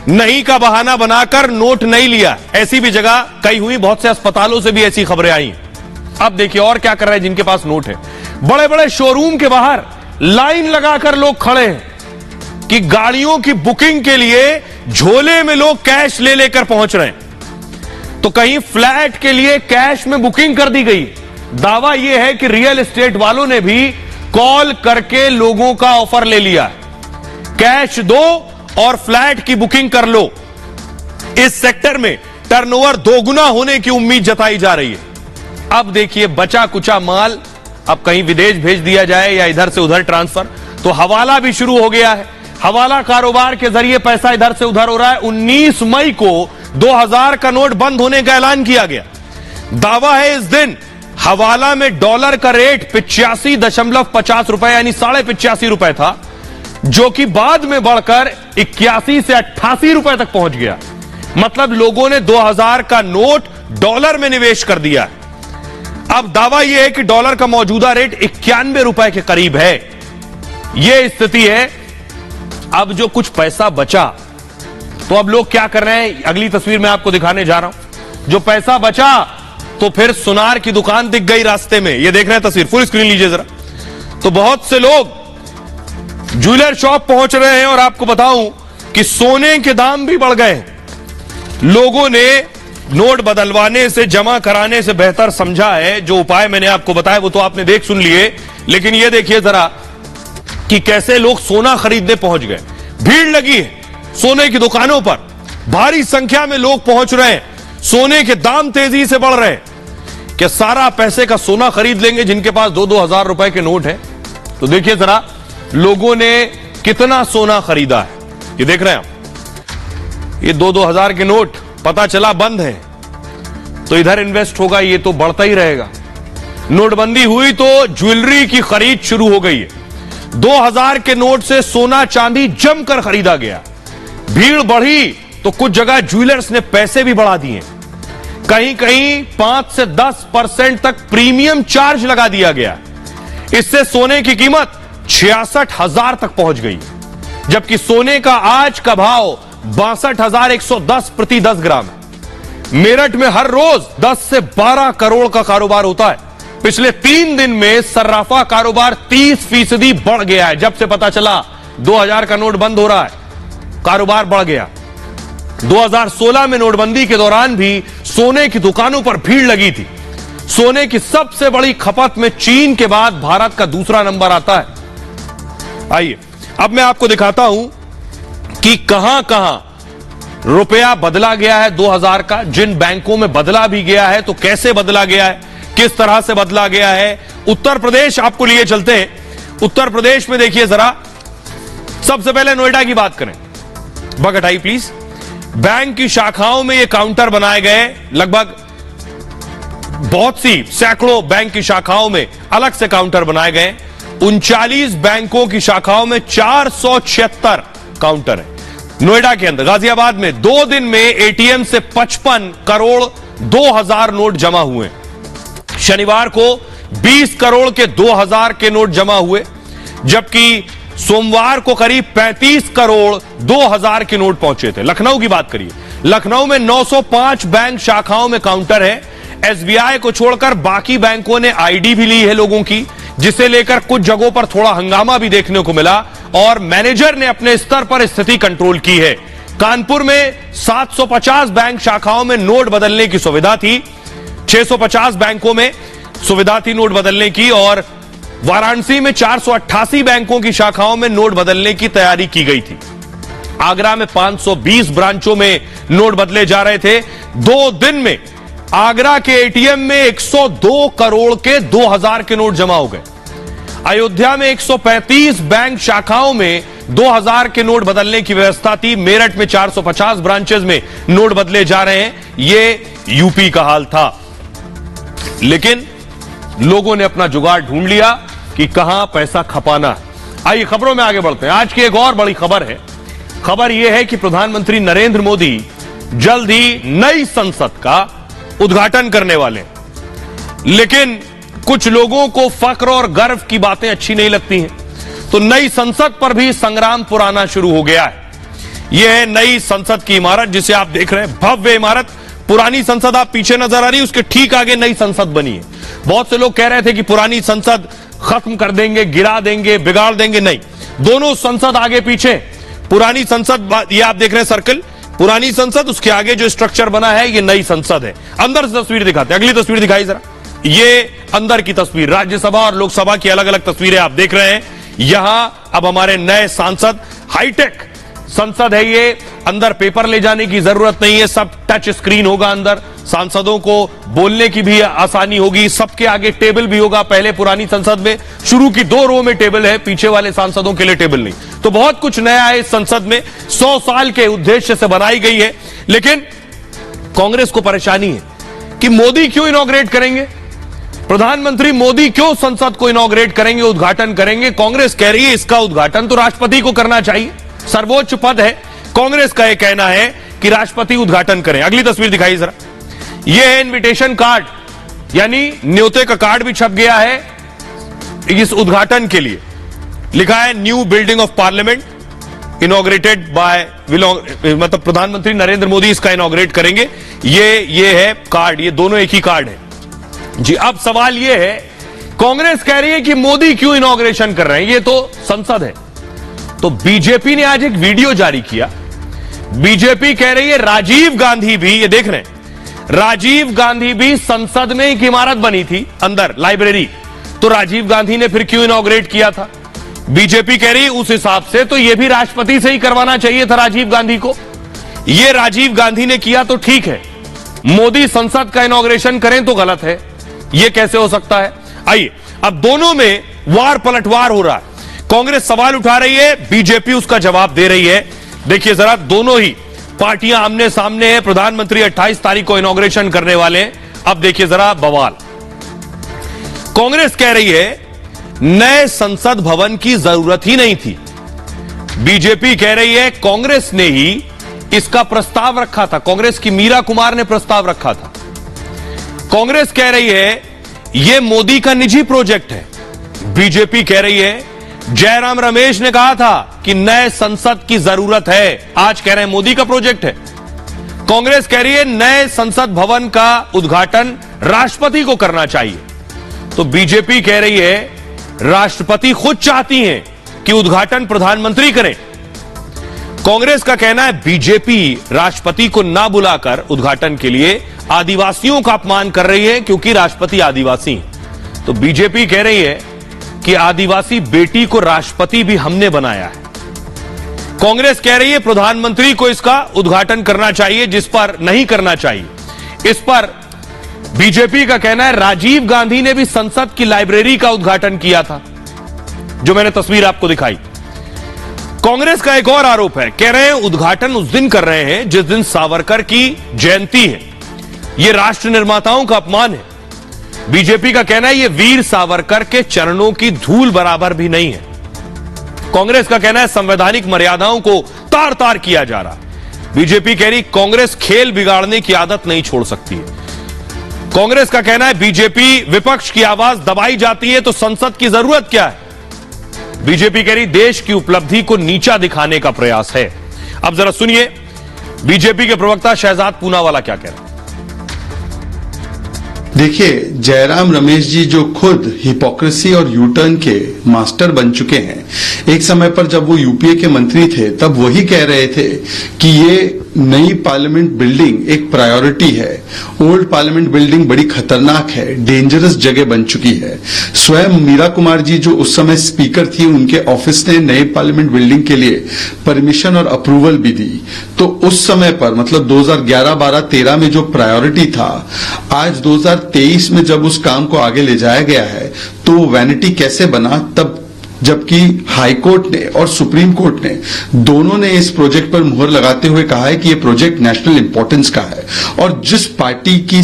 नहीं का बहाना बनाकर नोट नहीं लिया। ऐसी भी जगह कई हुई, बहुत से अस्पतालों से भी ऐसी खबरें आई। अब देखिए और क्या कर रहे हैं जिनके पास नोट है। बड़े बड़े शोरूम के बाहर लाइन लगाकर लोग खड़े हैं कि गाड़ियों की बुकिंग के लिए झोले में लोग कैश ले लेकर पहुंच रहे हैं। तो कहीं फ्लैट के लिए कैश में बुकिंग कर दी गई। दावा यह है कि रियल एस्टेट वालों ने भी कॉल करके लोगों का ऑफर ले लिया, कैश दो और फ्लैट की बुकिंग कर लो। इस सेक्टर में टर्नओवर दोगुना होने की उम्मीद जताई जा रही है। अब देखिए बचा कुचा माल अब कहीं विदेश भेज दिया जाए या इधर से उधर ट्रांसफर, तो हवाला भी शुरू हो गया है। हवाला कारोबार के जरिए पैसा इधर से उधर हो रहा है। 19 मई को 2000 का नोट बंद होने का ऐलान किया गया। दावा है इस दिन हवाला में डॉलर का रेट 85.50 रुपए यानी 85.5 रुपए था, जो कि बाद में बढ़कर 81 से 88 रुपए तक पहुंच गया। मतलब लोगों ने 2000 का नोट डॉलर में निवेश कर दिया। अब दावा यह है कि डॉलर का मौजूदा रेट 91 रुपए के करीब है। यह स्थिति है। अब जो कुछ पैसा बचा तो अब लोग क्या कर रहे हैं, अगली तस्वीर में आपको दिखाने जा रहा हूं। जो पैसा बचा तो फिर सुनार की दुकान दिख गई रास्ते में। ये देख रहे हैं तस्वीर, फुल स्क्रीन लीजिए जरा। तो बहुत से लोग ज्वेलर शॉप पहुंच रहे हैं और आपको बताऊं कि सोने के दाम भी बढ़ गए। लोगों ने नोट बदलवाने से, जमा कराने से बेहतर समझा है। जो उपाय मैंने आपको बताया वो तो आपने देख सुन लिए, लेकिन ये देखिए जरा कि कैसे लोग सोना खरीदने पहुंच गए। भीड़ लगी है सोने की दुकानों पर, भारी संख्या में लोग पहुंच रहे हैं। सोने के दाम तेजी से बढ़ रहे हैं। क्या सारा पैसे का सोना खरीद लेंगे जिनके पास 2-2 हजार रुपए के नोट हैं? तो देखिए जरा लोगों ने कितना सोना खरीदा है। ये देख रहे हैं आप, ये 2-2 हजार के नोट पता चला बंद है तो इधर इन्वेस्ट होगा, ये तो बढ़ता ही रहेगा। नोटबंदी हुई तो ज्वेलरी की खरीद शुरू हो गई है। 2000 के नोट से सोना चांदी जमकर खरीदा गया। भीड़ बढ़ी तो कुछ जगह ज्वेलर्स ने पैसे भी बढ़ा दिए। कहीं कहीं 5 से 10% तक प्रीमियम चार्ज लगा दिया गया। इससे सोने की कीमत 66,000 तक पहुंच गई, जबकि सोने का आज का भाव 62,110 प्रति 10 ग्राम है। मेरठ में हर रोज 10 से 12 करोड़ का कारोबार होता है। पिछले 3 दिन में सर्राफा कारोबार 30% बढ़ गया है। जब से पता चला 2000 का नोट बंद हो रहा है, कारोबार बढ़ गया। 2016 में नोटबंदी के दौरान भी सोने की दुकानों पर भीड़ लगी थी। सोने की सबसे बड़ी खपत में चीन के बाद भारत का दूसरा नंबर आता है। आइए अब मैं आपको दिखाता हूं कि कहां कहां रुपया बदला गया है 2000 का, जिन बैंकों में बदला भी गया है तो कैसे बदला गया है, किस तरह से बदला गया है। उत्तर प्रदेश आपको लिए चलते हैं। उत्तर प्रदेश में देखिए जरा, सबसे पहले नोएडा की बात करें। बगटाई प्लीज। बैंक की शाखाओं में ये काउंटर बनाए गए। लगभग बहुत सी सैकड़ों बैंक की शाखाओं में अलग से काउंटर बनाए गए। 39 बैंकों की शाखाओं में 476 काउंटर है। नोएडा के अंदर गाजियाबाद में 2 दिन में एटीएम से 55 करोड़ 2,000 नोट जमा हुए। शनिवार को 20 करोड़ के 2,000 के नोट जमा हुए, जबकि सोमवार को करीब 35 करोड़ 2,000 के नोट पहुंचे थे। लखनऊ की बात करिए, लखनऊ में 905 बैंक शाखाओं में काउंटर है। एसबीआई को छोड़कर बाकी बैंकों ने आईडी भी ली है लोगों की, जिसे लेकर कुछ जगहों पर थोड़ा हंगामा भी देखने को मिला और मैनेजर ने अपने स्तर पर स्थिति कंट्रोल की है। कानपुर में 750 बैंक शाखाओं में नोट बदलने की सुविधा थी, 650 बैंकों में सुविधा थी नोट बदलने की, और वाराणसी में 488 बैंकों की शाखाओं में नोट बदलने की तैयारी की गई थी। आगरा में 520 ब्रांचों में नोट बदले जा रहे थे। 2 दिन में आगरा के एटीएम में 102 करोड़ के 2,000 के नोट जमा हो गए। अयोध्या में 135 बैंक शाखाओं में 2,000 के नोट बदलने की व्यवस्था थी। मेरठ में 450 ब्रांचेस में नोट बदले जा रहे हैं। यह यूपी का हाल था, लेकिन लोगों ने अपना जुगाड़ ढूंढ लिया कि कहां पैसा खपाना है। आइए खबरों में आगे बढ़ते हैं। आज की एक और बड़ी खबर है। खबर यह है कि प्रधानमंत्री नरेंद्र मोदी जल्द ही नई संसद का उद्घाटन करने वाले हैं, लेकिन कुछ लोगों को फक्र और गर्व की बातें अच्छी नहीं लगती हैं, तो नई संसद पर भी संग्राम पुराना शुरू हो गया है। यह है नई संसद की इमारत, जिसे आप देख रहे हैं, भव्य इमारत। पुरानी संसद आप पीछे नजर आ रही है, उसके ठीक आगे नई संसद बनी है। बहुत से लोग कह रहे थे कि पुरानी संसद खत्म कर देंगे, गिरा देंगे, बिगाड़ देंगे। नहीं, दोनों संसद आगे पीछे। पुरानी संसद, ये आप देख रहे हैं सर्कल, पुरानी संसद, उसके आगे जो स्ट्रक्चर बना है ये नई संसद है। अंदर से तस्वीर दिखाते हैं, अगली तस्वीर दिखाई जरा। ये अंदर की तस्वीर, राज्यसभा और लोकसभा की अलग अलग तस्वीरें आप देख रहे हैं। यहां अब हमारे नए सांसद, हाईटेक संसद है ये, अंदर पेपर ले जाने की जरूरत नहीं है, सब टच स्क्रीन होगा अंदर। सांसदों को बोलने की भी आसानी होगी, सबके आगे टेबल भी होगा। पहले पुरानी संसद में शुरू की 2 रो में टेबल है, पीछे वाले सांसदों के लिए टेबल नहीं। तो बहुत कुछ नया है इस संसद में, 100 साल के उद्देश्य से बनाई गई है। लेकिन कांग्रेस को परेशानी है कि मोदी क्यों इनॉग्रेट करेंगे, प्रधानमंत्री मोदी क्यों संसद को इनॉग्रेट करेंगे, उद्घाटन करेंगे। कांग्रेस कह रही है इसका उद्घाटन तो राष्ट्रपति को करना चाहिए, सर्वोच्च पद है। कांग्रेस का यह कहना है कि राष्ट्रपति उद्घाटन करें। अगली तस्वीर दिखाइए जरा। यह है इनविटेशन कार्ड, यानी न्योते का कार्ड भी छप गया है इस उद्घाटन के लिए। लिखा है new building of parliament inaugurated bye, मतलब प्रधानमंत्री नरेंद्र मोदी इसका इनॉग्रेट करेंगे। ये है कार्ड, ये दोनों एक ही कार्ड है जी। अब सवाल ये है, कांग्रेस कह रही है कि मोदी क्यों इनॉग्रेशन कर रहे हैं, ये तो संसद है। तो बीजेपी ने आज एक वीडियो जारी किया। बीजेपी कह रही है राजीव गांधी भी, ये देख रहे हैं, राजीव गांधी भी संसद में एक इमारत बनी थी अंदर, लाइब्रेरी, तो राजीव गांधी ने फिर क्यों इनॉग्रेट किया था। बीजेपी कह रही उस हिसाब से तो यह भी राष्ट्रपति से ही करवाना चाहिए था राजीव गांधी को। यह राजीव गांधी ने किया तो ठीक है, मोदी संसद का इनॉग्रेशन करें तो गलत है। यह कैसे हो सकता है। आइए, अब दोनों में वार पलटवार हो रहा है। कांग्रेस सवाल उठा रही है, बीजेपी उसका जवाब दे रही है। देखिए जरा, दोनों ही पार्टियां आमने सामने हैं। प्रधानमंत्री 28 तारीख को इनॉग्रेशन करने वाले हैं। अब देखिए जरा बवाल। कांग्रेस कह रही है नए संसद भवन की जरूरत ही नहीं थी। बीजेपी कह रही है कांग्रेस ने ही इसका प्रस्ताव रखा था, कांग्रेस की मीरा कुमार ने प्रस्ताव रखा था। कांग्रेस कह रही है यह मोदी का निजी प्रोजेक्ट है। बीजेपी कह रही है जयराम रमेश ने कहा था कि नए संसद की जरूरत है, आज कह रहे हैं मोदी का प्रोजेक्ट है। कांग्रेस कह रही है नए संसद भवन का उद्घाटन राष्ट्रपति को करना चाहिए। तो बीजेपी कह रही है राष्ट्रपति खुद चाहती हैं कि उद्घाटन प्रधानमंत्री करें। कांग्रेस का कहना है बीजेपी राष्ट्रपति को ना बुलाकर उद्घाटन के लिए आदिवासियों का अपमान कर रही है, क्योंकि राष्ट्रपति आदिवासी हैं। तो बीजेपी कह रही है कि आदिवासी बेटी को राष्ट्रपति भी हमने बनाया है। कांग्रेस कह रही है प्रधानमंत्री को इसका उद्घाटन करना चाहिए, जिस पर नहीं करना चाहिए। इस पर बीजेपी का कहना है राजीव गांधी ने भी संसद की लाइब्रेरी का उद्घाटन किया था, जो मैंने तस्वीर आपको दिखाई। कांग्रेस का एक और आरोप है, कह रहे हैं उद्घाटन उस दिन कर रहे हैं जिस दिन सावरकर की जयंती है। यह राष्ट्र निर्माताओं का अपमान है। बीजेपी का कहना है ये वीर सावरकर के चरणों की धूल बराबर भी नहीं है। कांग्रेस का कहना है संवैधानिक मर्यादाओं को तार तार किया जा रहा है। बीजेपी कह रही कांग्रेस खेल बिगाड़ने की आदत नहीं छोड़ सकती है। कांग्रेस का कहना है बीजेपी विपक्ष की आवाज दबाई जाती है तो संसद की जरूरत क्या है। बीजेपी कह रही देश की उपलब्धि को नीचा दिखाने का प्रयास है। अब जरा सुनिए बीजेपी के प्रवक्ता शहजाद पूनावाला क्या कह रहे हैं। देखिए, जयराम रमेश जी जो खुद हिपोक्रेसी और यूटर्न के मास्टर बन चुके हैं, एक समय पर जब वो यूपीए के मंत्री थे तब वही कह रहे थे कि ये नई पार्लियामेंट बिल्डिंग एक प्रायोरिटी है। ओल्ड पार्लियामेंट बिल्डिंग बड़ी खतरनाक है, डेंजरस जगह बन चुकी है। स्वयं मीरा कुमार जी जो उस समय स्पीकर थी, उनके ऑफिस ने नई पार्लियामेंट बिल्डिंग के लिए परमिशन और अप्रूवल भी दी। तो उस समय पर मतलब 2011, 12, 13 में जो प्रायोरिटी था, आज 2023 में जब उस काम को आगे ले जाया गया है तो वैनिटी कैसे बना, तब जबकि हाई कोर्ट ने और सुप्रीम कोर्ट ने दोनों ने इस प्रोजेक्ट पर मुहर लगाते हुए कहा है कि यह प्रोजेक्ट नेशनल इंपॉर्टेंस का है। और जिस पार्टी की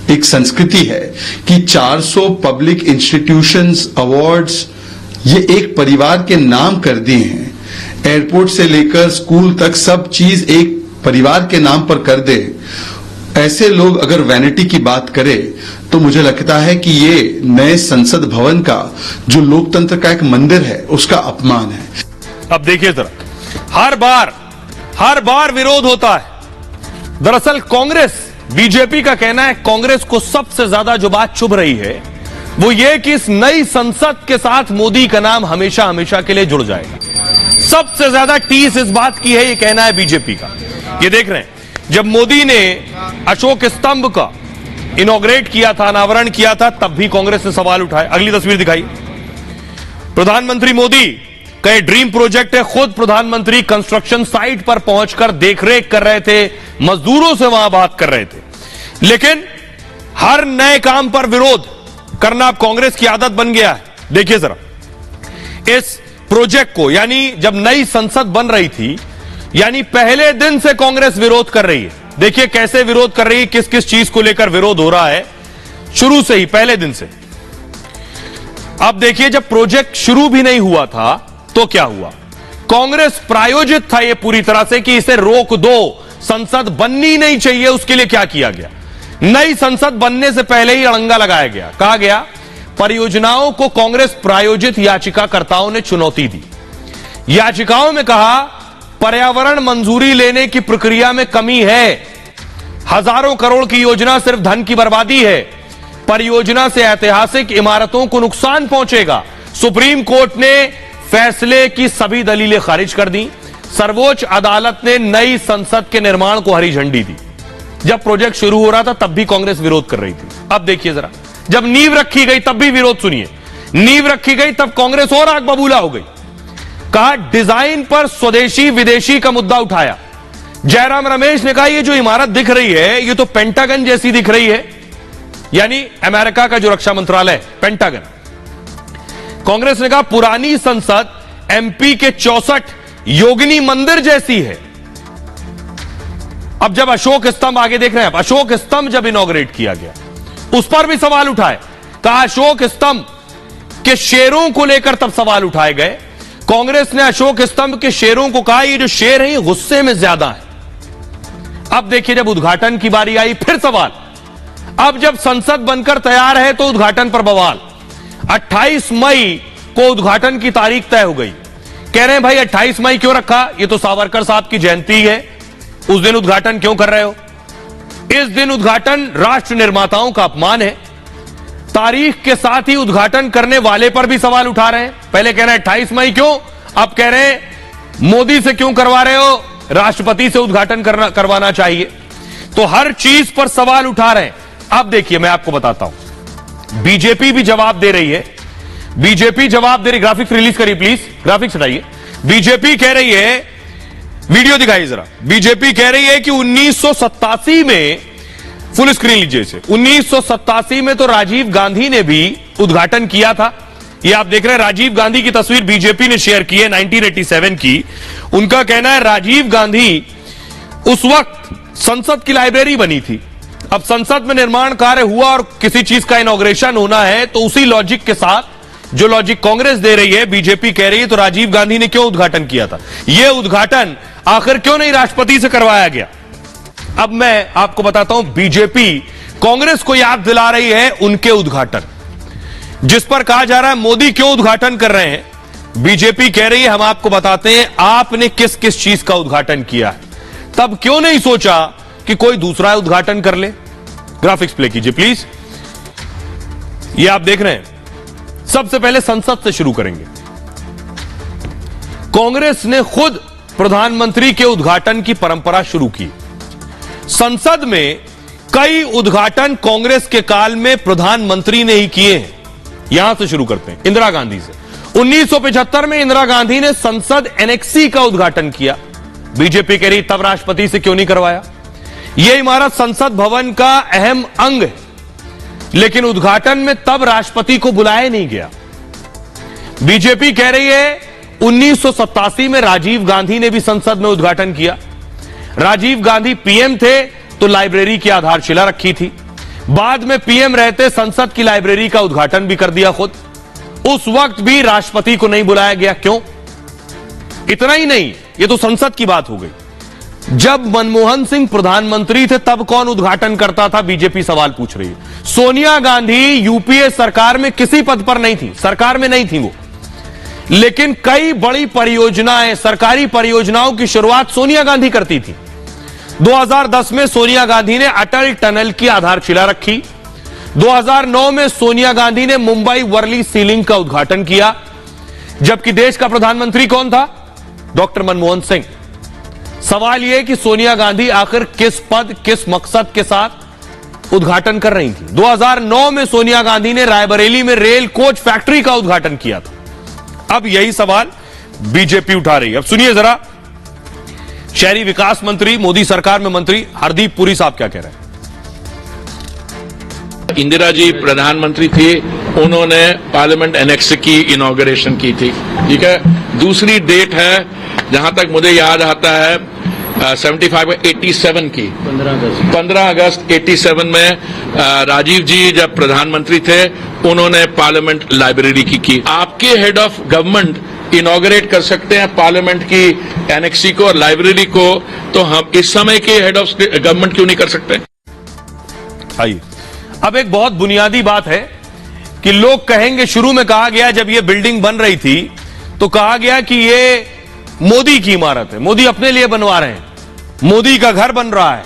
एक संस्कृति है कि 400 पब्लिक इंस्टीट्यूशंस अवार्ड्स ये एक परिवार के नाम कर दिए हैं, एयरपोर्ट से लेकर स्कूल तक सब चीज एक परिवार के नाम पर कर दे, ऐसे लोग अगर वैनिटी की बात करें तो मुझे लगता है कि ये नए संसद भवन का जो लोकतंत्र का एक मंदिर है उसका अपमान है। अब देखिए जरा, हर बार विरोध होता है। दरअसल कांग्रेस, बीजेपी का कहना है कांग्रेस को सबसे ज्यादा जो बात चुभ रही है वो ये कि इस नई संसद के साथ मोदी का नाम हमेशा हमेशा के लिए जुड़ जाएगा। सबसे ज्यादा टीस इस बात की है, ये कहना है बीजेपी का। ये देख रहे हैं, जब मोदी ने अशोक स्तंभ का इनॉग्रेट किया था, अनावरण किया था, तब भी कांग्रेस ने सवाल उठाए। अगली तस्वीर दिखाई। प्रधानमंत्री मोदी का ये ड्रीम प्रोजेक्ट है। खुद प्रधानमंत्री कंस्ट्रक्शन साइट पर पहुंचकर देखरेख कर रहे थे, मजदूरों से वहां बात कर रहे थे। लेकिन हर नए काम पर विरोध करना अब कांग्रेस की आदत बन गया है। देखिए जरा इस प्रोजेक्ट को, यानी जब नई संसद बन रही थी, यानी पहले दिन से कांग्रेस विरोध कर रही है। देखिए कैसे विरोध कर रही है, किस किस चीज को लेकर विरोध हो रहा है शुरू से ही, पहले दिन से। अब देखिए जब प्रोजेक्ट शुरू भी नहीं हुआ था तो क्या हुआ, कांग्रेस प्रायोजित था ये पूरी तरह से कि इसे रोक दो, संसद बननी नहीं चाहिए। उसके लिए क्या किया गया, नई संसद बनने से पहले ही अड़ंगा लगाया गया। कहा गया परियोजनाओं को कांग्रेस प्रायोजित याचिकाकर्ताओं ने चुनौती दी। याचिकाओं में कहा पर्यावरण मंजूरी लेने की प्रक्रिया में कमी है, हजारों करोड़ की योजना सिर्फ धन की बर्बादी है, परियोजना से ऐतिहासिक इमारतों को नुकसान पहुंचेगा। सुप्रीम कोर्ट ने फैसले की सभी दलीलें खारिज कर दी। सर्वोच्च अदालत ने नई संसद के निर्माण को हरी झंडी दी। जब प्रोजेक्ट शुरू हो रहा था तब भी कांग्रेस विरोध कर रही थी। अब देखिए जरा, जब नींव रखी गई तब भी विरोध सुनिए। नींव रखी गई तब कांग्रेस और आग बबूला हो गई। कहा डिजाइन पर स्वदेशी विदेशी का मुद्दा उठाया। जयराम रमेश ने कहा ये जो इमारत दिख रही है ये तो पेंटागन जैसी दिख रही है, यानी अमेरिका का जो रक्षा मंत्रालय, पेंटागन। कांग्रेस ने कहा पुरानी संसद एमपी के 64 योगिनी मंदिर जैसी है। अब जब अशोक स्तंभ, आगे देख रहे हैं आप, अशोक स्तंभ जब इनॉग्रेट किया गया उस पर भी सवाल उठाए। कहा अशोक स्तंभ के शेरों को लेकर तब सवाल उठाए गए। कांग्रेस ने अशोक स्तंभ के शेरों को कहा ये जो शेर है ये गुस्से में ज्यादा है। अब देखिए जब उद्घाटन की बारी आई फिर सवाल। अब जब संसद बनकर तैयार है तो उद्घाटन पर बवाल। 28 मई को उद्घाटन की तारीख तय हो गई। कह रहे हैं भाई 28 मई क्यों रखा, ये तो सावरकर साहब की जयंती है, उस दिन उद्घाटन क्यों कर रहे हो। इस दिन उद्घाटन राष्ट्र निर्माताओं का अपमान है। तारीख के साथ ही उद्घाटन करने वाले पर भी सवाल उठा रहे हैं। पहले कह रहे हैं 28 मई क्यों, अब कह रहे हैं मोदी से क्यों करवा रहे हो, राष्ट्रपति से उद्घाटन करवाना चाहिए। तो हर चीज पर सवाल उठा रहे हैं। अब देखिए मैं आपको बताता हूं, बीजेपी भी जवाब दे रही है। बीजेपी जवाब दे रही, ग्राफिक्स रिलीज करिए प्लीज, ग्राफिक्स हटाइए। बीजेपी कह रही है, वीडियो दिखाइए जरा। बीजेपी कह रही है कि 1987 में, फुल स्क्रीन लीजिए इसे, 1987 में तो राजीव गांधी ने भी उद्घाटन किया था। ये आप देख रहे हैं राजीव गांधी की तस्वीर बीजेपी ने शेयर की है 1987 की। उनका कहना है राजीव गांधी, उस वक्त संसद की लाइब्रेरी बनी थी, अब संसद में निर्माण कार्य हुआ और किसी चीज का इनॉग्रेशन होना है तो उसी लॉजिक के साथ जो लॉजिक कांग्रेस दे रही है, बीजेपी कह रही है, तो राजीव गांधी ने क्यों उद्घाटन किया था? यह उद्घाटन आखिर क्यों नहीं राष्ट्रपति से करवाया गया? अब मैं आपको बताता हूं, बीजेपी कांग्रेस को याद दिला रही है उनके उद्घाटन, जिस पर कहा जा रहा है मोदी क्यों उद्घाटन कर रहे हैं। बीजेपी कह रही है हम आपको बताते हैं आपने किस किस चीज का उद्घाटन किया है, तब क्यों नहीं सोचा कि कोई दूसरा उद्घाटन कर ले। ग्राफिक्स प्ले कीजिए प्लीज। ये आप देख रहे हैं। सबसे पहले संसद से शुरू करेंगे। कांग्रेस ने खुद प्रधानमंत्री के उद्घाटन की परंपरा शुरू की। संसद में कई उद्घाटन कांग्रेस के काल में प्रधानमंत्री ने ही किए हैं। यहां से शुरू करते हैं, इंदिरा गांधी से। 1975 में इंदिरा गांधी ने संसद एनेक्सी का उद्घाटन किया। बीजेपी कह रही तब राष्ट्रपति से क्यों नहीं करवाया? यह इमारत संसद भवन का अहम अंग है, लेकिन उद्घाटन में तब राष्ट्रपति को बुलाया नहीं गया। बीजेपी कह रही है 1987 में राजीव गांधी ने भी संसद में उद्घाटन किया। राजीव गांधी पीएम थे तो लाइब्रेरी की आधारशिला रखी थी। बाद में पीएम रहते संसद की लाइब्रेरी का उद्घाटन भी कर दिया खुद। उस वक्त भी राष्ट्रपति को नहीं बुलाया गया, क्यों? इतना ही नहीं, यह तो संसद की बात हो गई। जब मनमोहन सिंह प्रधानमंत्री थे तब कौन उद्घाटन करता था? बीजेपी सवाल पूछ रही है। सोनिया गांधी यूपीए सरकार में किसी पद पर नहीं थी, सरकार में नहीं थी वो, लेकिन कई बड़ी परियोजनाएं, सरकारी परियोजनाओं की शुरुआत सोनिया गांधी करती थी। 2010 में सोनिया गांधी ने अटल टनल की आधारशिला रखी। 2009 में सोनिया गांधी ने मुंबई वर्ली सीलिंग का उद्घाटन किया, जबकि देश का प्रधानमंत्री कौन था? डॉक्टर मनमोहन सिंह। सवाल यह कि सोनिया गांधी आखिर किस पद, किस मकसद के साथ उद्घाटन कर रही थी? 2009 में सोनिया गांधी ने रायबरेली में रेल कोच फैक्ट्री का उद्घाटन किया था। अब यही सवाल बीजेपी उठा रही है। अब सुनिए जरा, शहरी विकास मंत्री, मोदी सरकार में मंत्री हरदीप पुरी साहब क्या कह रहे हैं। इंदिरा जी प्रधानमंत्री थी, उन्होंने पार्लियामेंट एनेक्स की इनॉग्रेशन की थी, ठीक है। दूसरी डेट है जहां तक मुझे याद आता है 87 की 15 अगस्त 87 में राजीव जी जब प्रधानमंत्री थे उन्होंने पार्लियामेंट लाइब्रेरी की। आपके हेड ऑफ गवर्नमेंट इनॉग्रेट कर सकते हैं पार्लियामेंट की एनेक्सी को और लाइब्रेरी को, तो हम इस समय के हेड ऑफ गवर्नमेंट क्यों नहीं कर सकते? आइए, अब एक बहुत बुनियादी बात है कि लोग कहेंगे, शुरू में कहा गया जब यह बिल्डिंग बन रही थी तो कहा गया कि यह मोदी की इमारत है, मोदी अपने लिए बनवा रहे हैं, मोदी का घर बन रहा है।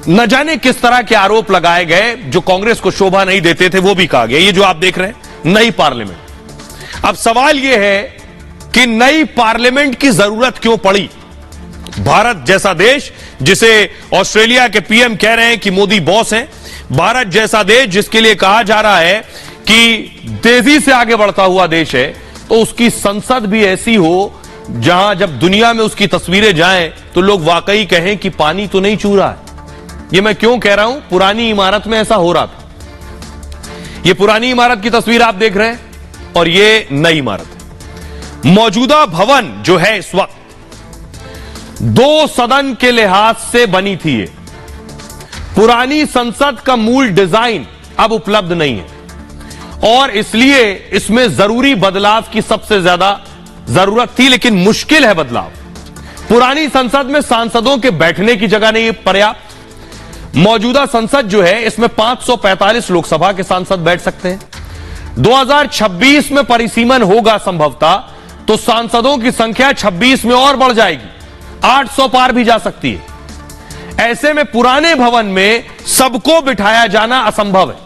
न जाने किस तरह के आरोप लगाए गए जो कांग्रेस को शोभा नहीं देते थे, वो भी कहा गया। ये जो आप देख रहे हैं नई पार्लियामेंट। अब सवाल यह है कि नई पार्लियामेंट की जरूरत क्यों पड़ी? भारत जैसा देश, जिसे ऑस्ट्रेलिया के पीएम कह रहे हैं कि मोदी बॉस हैं, भारत जैसा देश जिसके लिए कहा जा रहा है कि तेजी से आगे बढ़ता हुआ देश है, तो उसकी संसद भी ऐसी हो जहां जब दुनिया में उसकी तस्वीरें जाएं तो लोग वाकई कहें कि पानी तो नहीं चू रहा है। यह मैं क्यों कह रहा हूं? पुरानी इमारत में ऐसा हो रहा था। यह पुरानी इमारत की तस्वीर आप देख रहे हैं और यह नई इमारत है। मौजूदा भवन जो है इस वक्त 2 सदन के लिहाज से बनी थी। ये पुरानी संसद का मूल डिजाइन अब उपलब्ध नहीं है और इसलिए इसमें जरूरी बदलाव की सबसे ज्यादा जरूरत थी, लेकिन मुश्किल है बदलाव। पुरानी संसद में सांसदों के बैठने की जगह नहीं पर्याप्त। मौजूदा संसद जो है इसमें 545 लोकसभा के सांसद बैठ सकते हैं। 2026 में परिसीमन होगा संभवतः, तो सांसदों की संख्या 26 में और बढ़ जाएगी, 800 पार भी जा सकती है। ऐसे में पुराने भवन में सबको बिठाया जाना असंभव है।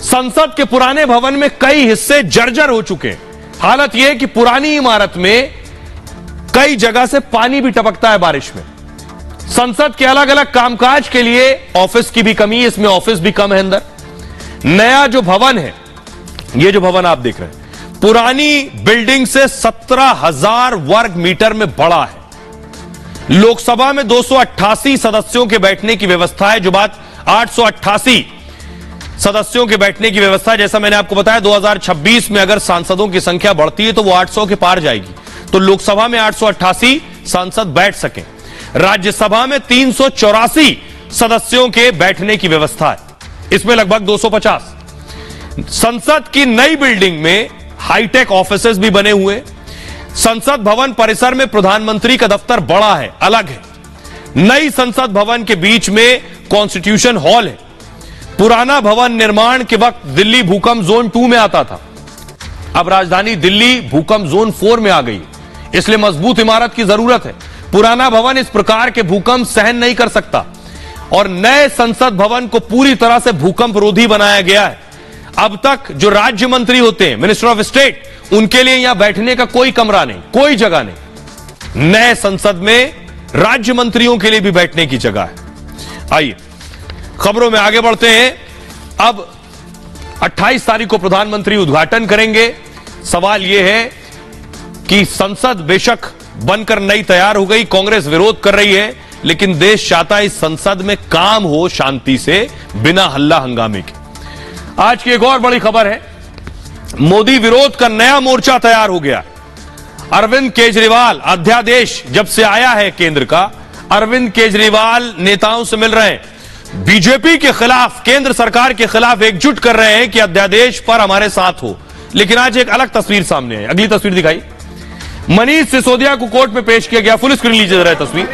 संसद के पुराने भवन में कई हिस्से जर्जर हो चुके हैं। हालत यह है कि पुरानी इमारत में कई जगह से पानी भी टपकता है बारिश में। संसद के अलग अलग कामकाज के लिए ऑफिस की भी कमी है, इसमें ऑफिस भी कम है अंदर। नया जो भवन है, ये जो भवन आप देख रहे हैं, पुरानी बिल्डिंग से 17,000 वर्ग मीटर में बड़ा है। लोकसभा में 288 सदस्यों के बैठने की व्यवस्था है, जो बात 888 सदस्यों के बैठने की व्यवस्था, जैसा मैंने आपको बताया 2026 में अगर सांसदों की संख्या बढ़ती है तो वो 800 के पार जाएगी, तो लोकसभा में 888 सांसद बैठ सकें। राज्यसभा में 384 सदस्यों के बैठने की व्यवस्था है, इसमें लगभग 250। संसद की नई बिल्डिंग में हाईटेक ऑफिसेज भी बने हुए। संसद भवन परिसर में प्रधानमंत्री का दफ्तर बड़ा है, अलग है। नई संसद भवन के बीच में कॉन्स्टिट्यूशन हॉल है। पुराना भवन निर्माण के वक्त दिल्ली भूकंप जोन 2 में आता था, अब राजधानी दिल्ली भूकंप जोन 4 में आ गई, इसलिए मजबूत इमारत की जरूरत है। पुराना भवन इस प्रकार के भूकंप सहन नहीं कर सकता और नए संसद भवन को पूरी तरह से भूकंप रोधी बनाया गया है। अब तक जो राज्य मंत्री होते हैं, मिनिस्टर ऑफ स्टेट, उनके लिए यहां बैठने का कोई कमरा नहीं, कोई जगह नहीं। नए संसद में राज्य मंत्रियों के लिए भी बैठने की जगह है। आइए खबरों में आगे बढ़ते हैं। अब 28 तारीख को प्रधानमंत्री उद्घाटन करेंगे। सवाल यह है कि संसद बेशक बनकर नई तैयार हो गई, कांग्रेस विरोध कर रही है, लेकिन देश चाहता है इस संसद में काम हो शांति से, बिना हल्ला हंगामे के। आज की एक और बड़ी खबर है, मोदी विरोध का नया मोर्चा तैयार हो गया। अरविंद केजरीवाल अध्यादेश जब से आया है केंद्र का, अरविंद केजरीवाल नेताओं से मिल रहे हैं, बीजेपी के खिलाफ, केंद्र सरकार के खिलाफ एकजुट कर रहे हैं कि अध्यादेश पर हमारे साथ हो। लेकिन आज एक अलग तस्वीर सामने है, अगली तस्वीर दिखाई। मनीष सिसोदिया को कोर्ट में पेश किया गया, फुल स्क्रीन लीजिए जरा तस्वीर।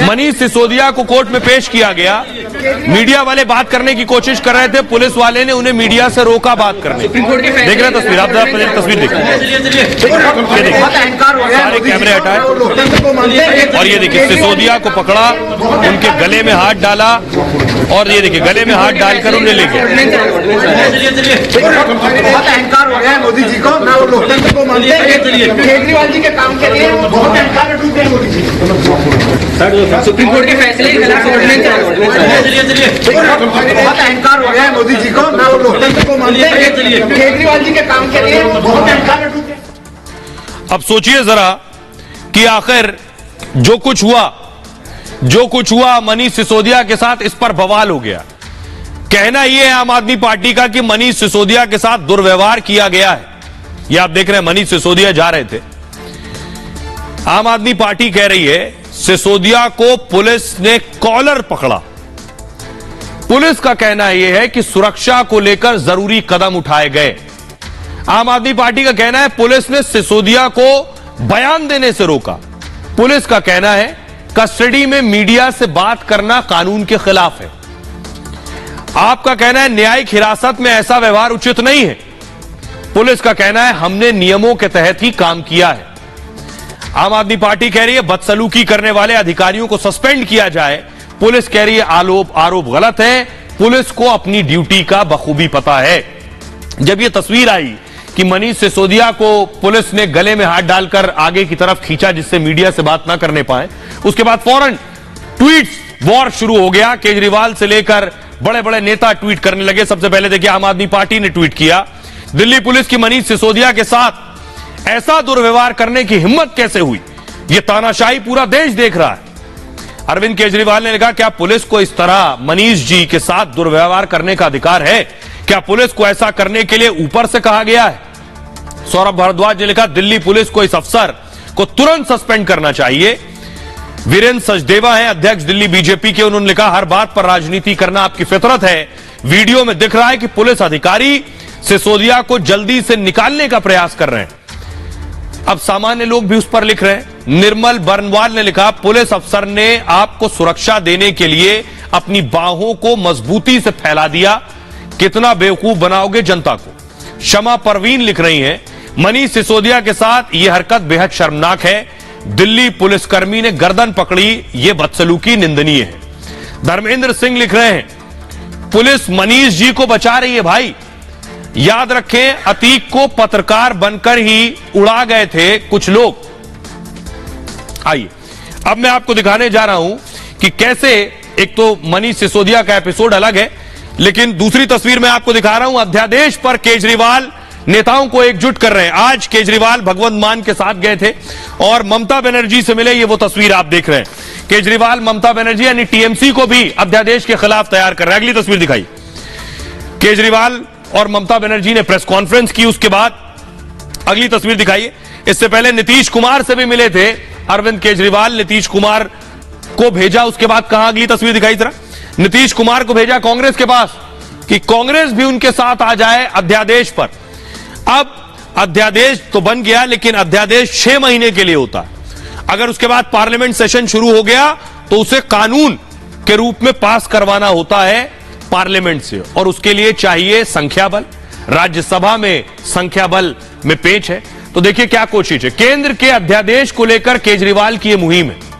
मनीष सिसोदिया को कोर्ट में पेश किया गया। मीडिया वाले बात करने की कोशिश कर रहे थे, पुलिस वाले ने उन्हें मीडिया से रोका बात करने। देख रहे हैं तस्वीर, आप तस्वीर देखिए, सारे कैमरे हटाए और ये देखिए सिसोदिया को पकड़ा, उनके गले में हाथ डाला और ये देखिए गले में हाथ डालकर उन्हें ले गया। बहुत अहंकार हो गया है मोदी जी को, ना वो लोकतंत्र को मानते हैं, केजरीवाल जी के काम के लिए बहुत अहंकार टूट गया मोदी जी। सुप्रीम कोर्ट के फैसले के खिलाफ बहुत अहंकार हो गया है मोदी जी को, ना वो लोकतंत्र को मानते हैं, केजरीवाल जी के काम के लिए बहुत अहंकार टूट गया। अब सोचिए जरा कि आखिर जो कुछ हुआ मनीष सिसोदिया के साथ, इस पर बवाल हो गया। कहना यह है आम आदमी पार्टी का कि मनीष सिसोदिया के साथ दुर्व्यवहार किया गया है। ये आप देख रहे हैं, मनीष सिसोदिया जा रहे थे। आम आदमी पार्टी कह रही है सिसोदिया को पुलिस ने कॉलर पकड़ा। पुलिस का कहना यह है कि सुरक्षा को लेकर जरूरी कदम उठाए गए। आम आदमी पार्टी का कहना है पुलिस ने सिसोदिया को बयान देने से रोका। पुलिस का कहना है कस्टडी में मीडिया से बात करना कानून के खिलाफ है। आपका कहना है न्यायिक हिरासत में ऐसा व्यवहार उचित नहीं है। पुलिस का कहना है हमने नियमों के तहत ही काम किया है। आम आदमी पार्टी कह रही है बदसलूकी करने वाले अधिकारियों को सस्पेंड किया जाए। पुलिस कह रही है आरोप गलत है, पुलिस को अपनी ड्यूटी का बखूबी पता है। जब यह तस्वीर आई कि मनीष सिसोदिया को पुलिस ने गले में हाथ डालकर आगे की तरफ खींचा जिससे मीडिया से बात ना करने पाए, उसके बाद फौरन ट्वीट्स वॉर शुरू हो गया। केजरीवाल से लेकर बड़े बड़े नेता ट्वीट करने लगे। सबसे पहले देखिए आम आदमी पार्टी ने ट्वीट किया, दिल्ली पुलिस की मनीष सिसोदिया के साथ ऐसा दुर्व्यवहार करने की हिम्मत कैसे हुई, यह तानाशाही पूरा देश देख रहा है। अरविंद केजरीवाल ने लिखा क्या पुलिस को इस तरह मनीष जी के साथ दुर्व्यवहार करने का अधिकार है? क्या पुलिस को ऐसा करने के लिए ऊपर से कहा गया है? सौरभ भारद्वाज ने लिखा दिल्ली पुलिस को इस अफसर को तुरंत सस्पेंड करना चाहिए। वीरेंद्र सचदेवा हैं अध्यक्ष दिल्ली बीजेपी के, उन्होंने लिखा हर बात पर राजनीति करना आपकी फितरत है। वीडियो में दिख रहा है कि पुलिस अधिकारी सिसोदिया को जल्दी से निकालने का प्रयास कर रहे हैं। अब सामान्य लोग भी उस पर लिख रहे हैं। निर्मल बर्नवाल ने लिखा पुलिस अफसर ने आपको सुरक्षा देने के लिए अपनी बाहों को मजबूती से फैला दिया, कितना बेवकूफ बनाओगे जनता को। शमा परवीन लिख रही हैं मनीष सिसोदिया के साथ यह हरकत बेहद शर्मनाक है, दिल्ली पुलिसकर्मी ने गर्दन पकड़ी, यह बदसलूकी निंदनीय है। धर्मेंद्र सिंह लिख रहे हैं पुलिस मनीष जी को बचा रही है भाई, याद रखें अतीक को पत्रकार बनकर ही उड़ा गए थे कुछ लोग। आइए अब मैं आपको दिखाने जा रहा हूं कि कैसे, एक तो मनीष सिसोदिया का एपिसोड अलग है, लेकिन दूसरी तस्वीर में आपको दिखा रहा हूं अध्यादेश पर केजरीवाल नेताओं को एकजुट कर रहे हैं। आज केजरीवाल भगवंत मान के साथ गए थे और ममता बनर्जी से मिले, ये वो तस्वीर आप देख रहे हैं। केजरीवाल ममता बनर्जी यानी टीएमसी को भी अध्यादेश के खिलाफ तैयार कर रहे हैं। अगली तस्वीर दिखाई, केजरीवाल और ममता बनर्जी ने प्रेस कॉन्फ्रेंस की, उसके बाद अगली तस्वीर दिखाइए। इससे पहले नीतीश कुमार से भी मिले थे अरविंद केजरीवाल। नीतीश कुमार को भेजा, उसके बाद कहां, अगली तस्वीर दिखाई जरा, नीतीश कुमार को भेजा कांग्रेस के पास कि कांग्रेस भी उनके साथ आ जाए अध्यादेश पर। अब अध्यादेश तो बन गया, लेकिन अध्यादेश 6 महीने के लिए होता है। अगर उसके बाद पार्लियामेंट सेशन शुरू हो गया तो उसे कानून के रूप में पास करवाना होता है पार्लियामेंट से, और उसके लिए चाहिए संख्या बल। राज्यसभा में संख्या बल में पेच है। तो देखिए क्या कोशिश है, केंद्र के अध्यादेश को लेकर केजरीवाल की यह मुहिम है।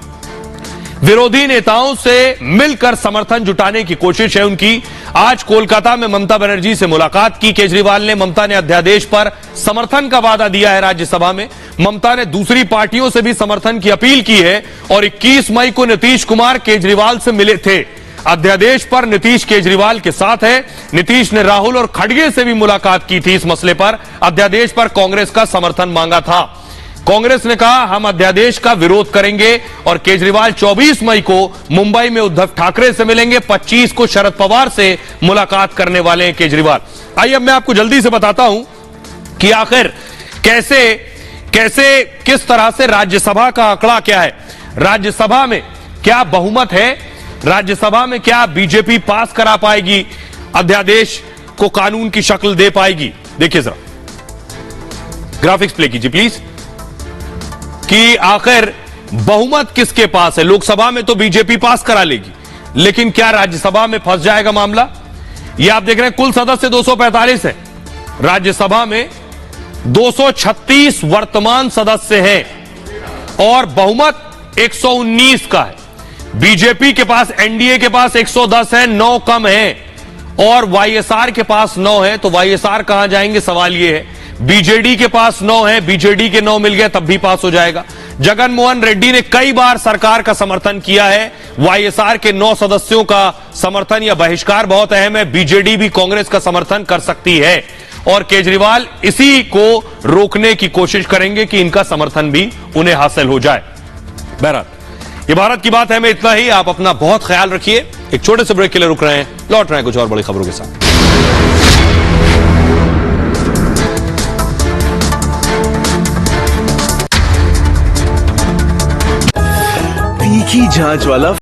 विरोधी नेताओं से मिलकर समर्थन जुटाने की कोशिश है उनकी। आज कोलकाता में ममता बनर्जी से मुलाकात की केजरीवाल ने। ममता ने अध्यादेश पर समर्थन का वादा दिया है राज्यसभा में। ममता ने दूसरी पार्टियों से भी समर्थन की अपील की है, और 21 मई को नीतीश कुमार केजरीवाल से मिले थे। अध्यादेश पर नीतीश केजरीवाल के साथ है। नीतीश ने राहुल और खड़गे से भी मुलाकात की थी इस मसले पर। अध्यादेश पर कांग्रेस का समर्थन मांगा था। कांग्रेस ने कहा हम अध्यादेश का विरोध करेंगे, और केजरीवाल 24 मई को मुंबई में उद्धव ठाकरे से मिलेंगे। 25 को शरद पवार से मुलाकात करने वाले हैं केजरीवाल। आइए अब मैं आपको जल्दी से बताता हूं कि आखिर किस तरह से राज्यसभा का आंकड़ा क्या है, राज्यसभा में क्या बहुमत है, राज्यसभा में क्या बीजेपी पास करा पाएगी, अध्यादेश को कानून की शक्ल दे पाएगी। देखिए जरा ग्राफिक्स प्ले कीजिए प्लीज, कि आखिर बहुमत किसके पास है। लोकसभा में तो बीजेपी पास करा लेगी, लेकिन क्या राज्यसभा में फंस जाएगा मामला। यह आप देख रहे हैं कुल सदस्य 245 है, राज्यसभा में 236 वर्तमान सदस्य हैं, और बहुमत 119 का है। बीजेपी के पास, एनडीए के पास 110 है, 9 कम है, और वाईएसआर के पास 9 है। तो वाईएसआर कहां जाएंगे, सवाल यह है। बीजेडी के पास 9 है, बीजेडी के 9 मिल गए तब भी पास हो जाएगा। जगन मोहन रेड्डी ने कई बार सरकार का समर्थन किया है। वाईएसआर के 9 सदस्यों का समर्थन या बहिष्कार बहुत अहम है। बीजेडी भी कांग्रेस का समर्थन कर सकती है, और केजरीवाल इसी को रोकने की कोशिश करेंगे कि इनका समर्थन भी उन्हें हासिल हो जाए। बहरहाल ये भारत की बात है में इतना ही। आप अपना बहुत ख्याल रखिए। एक छोटे से ब्रेक के लिए रुक रहे हैं, लौट रहे हैं कुछ और बड़ी खबरों के साथ। तीखी जांच वाला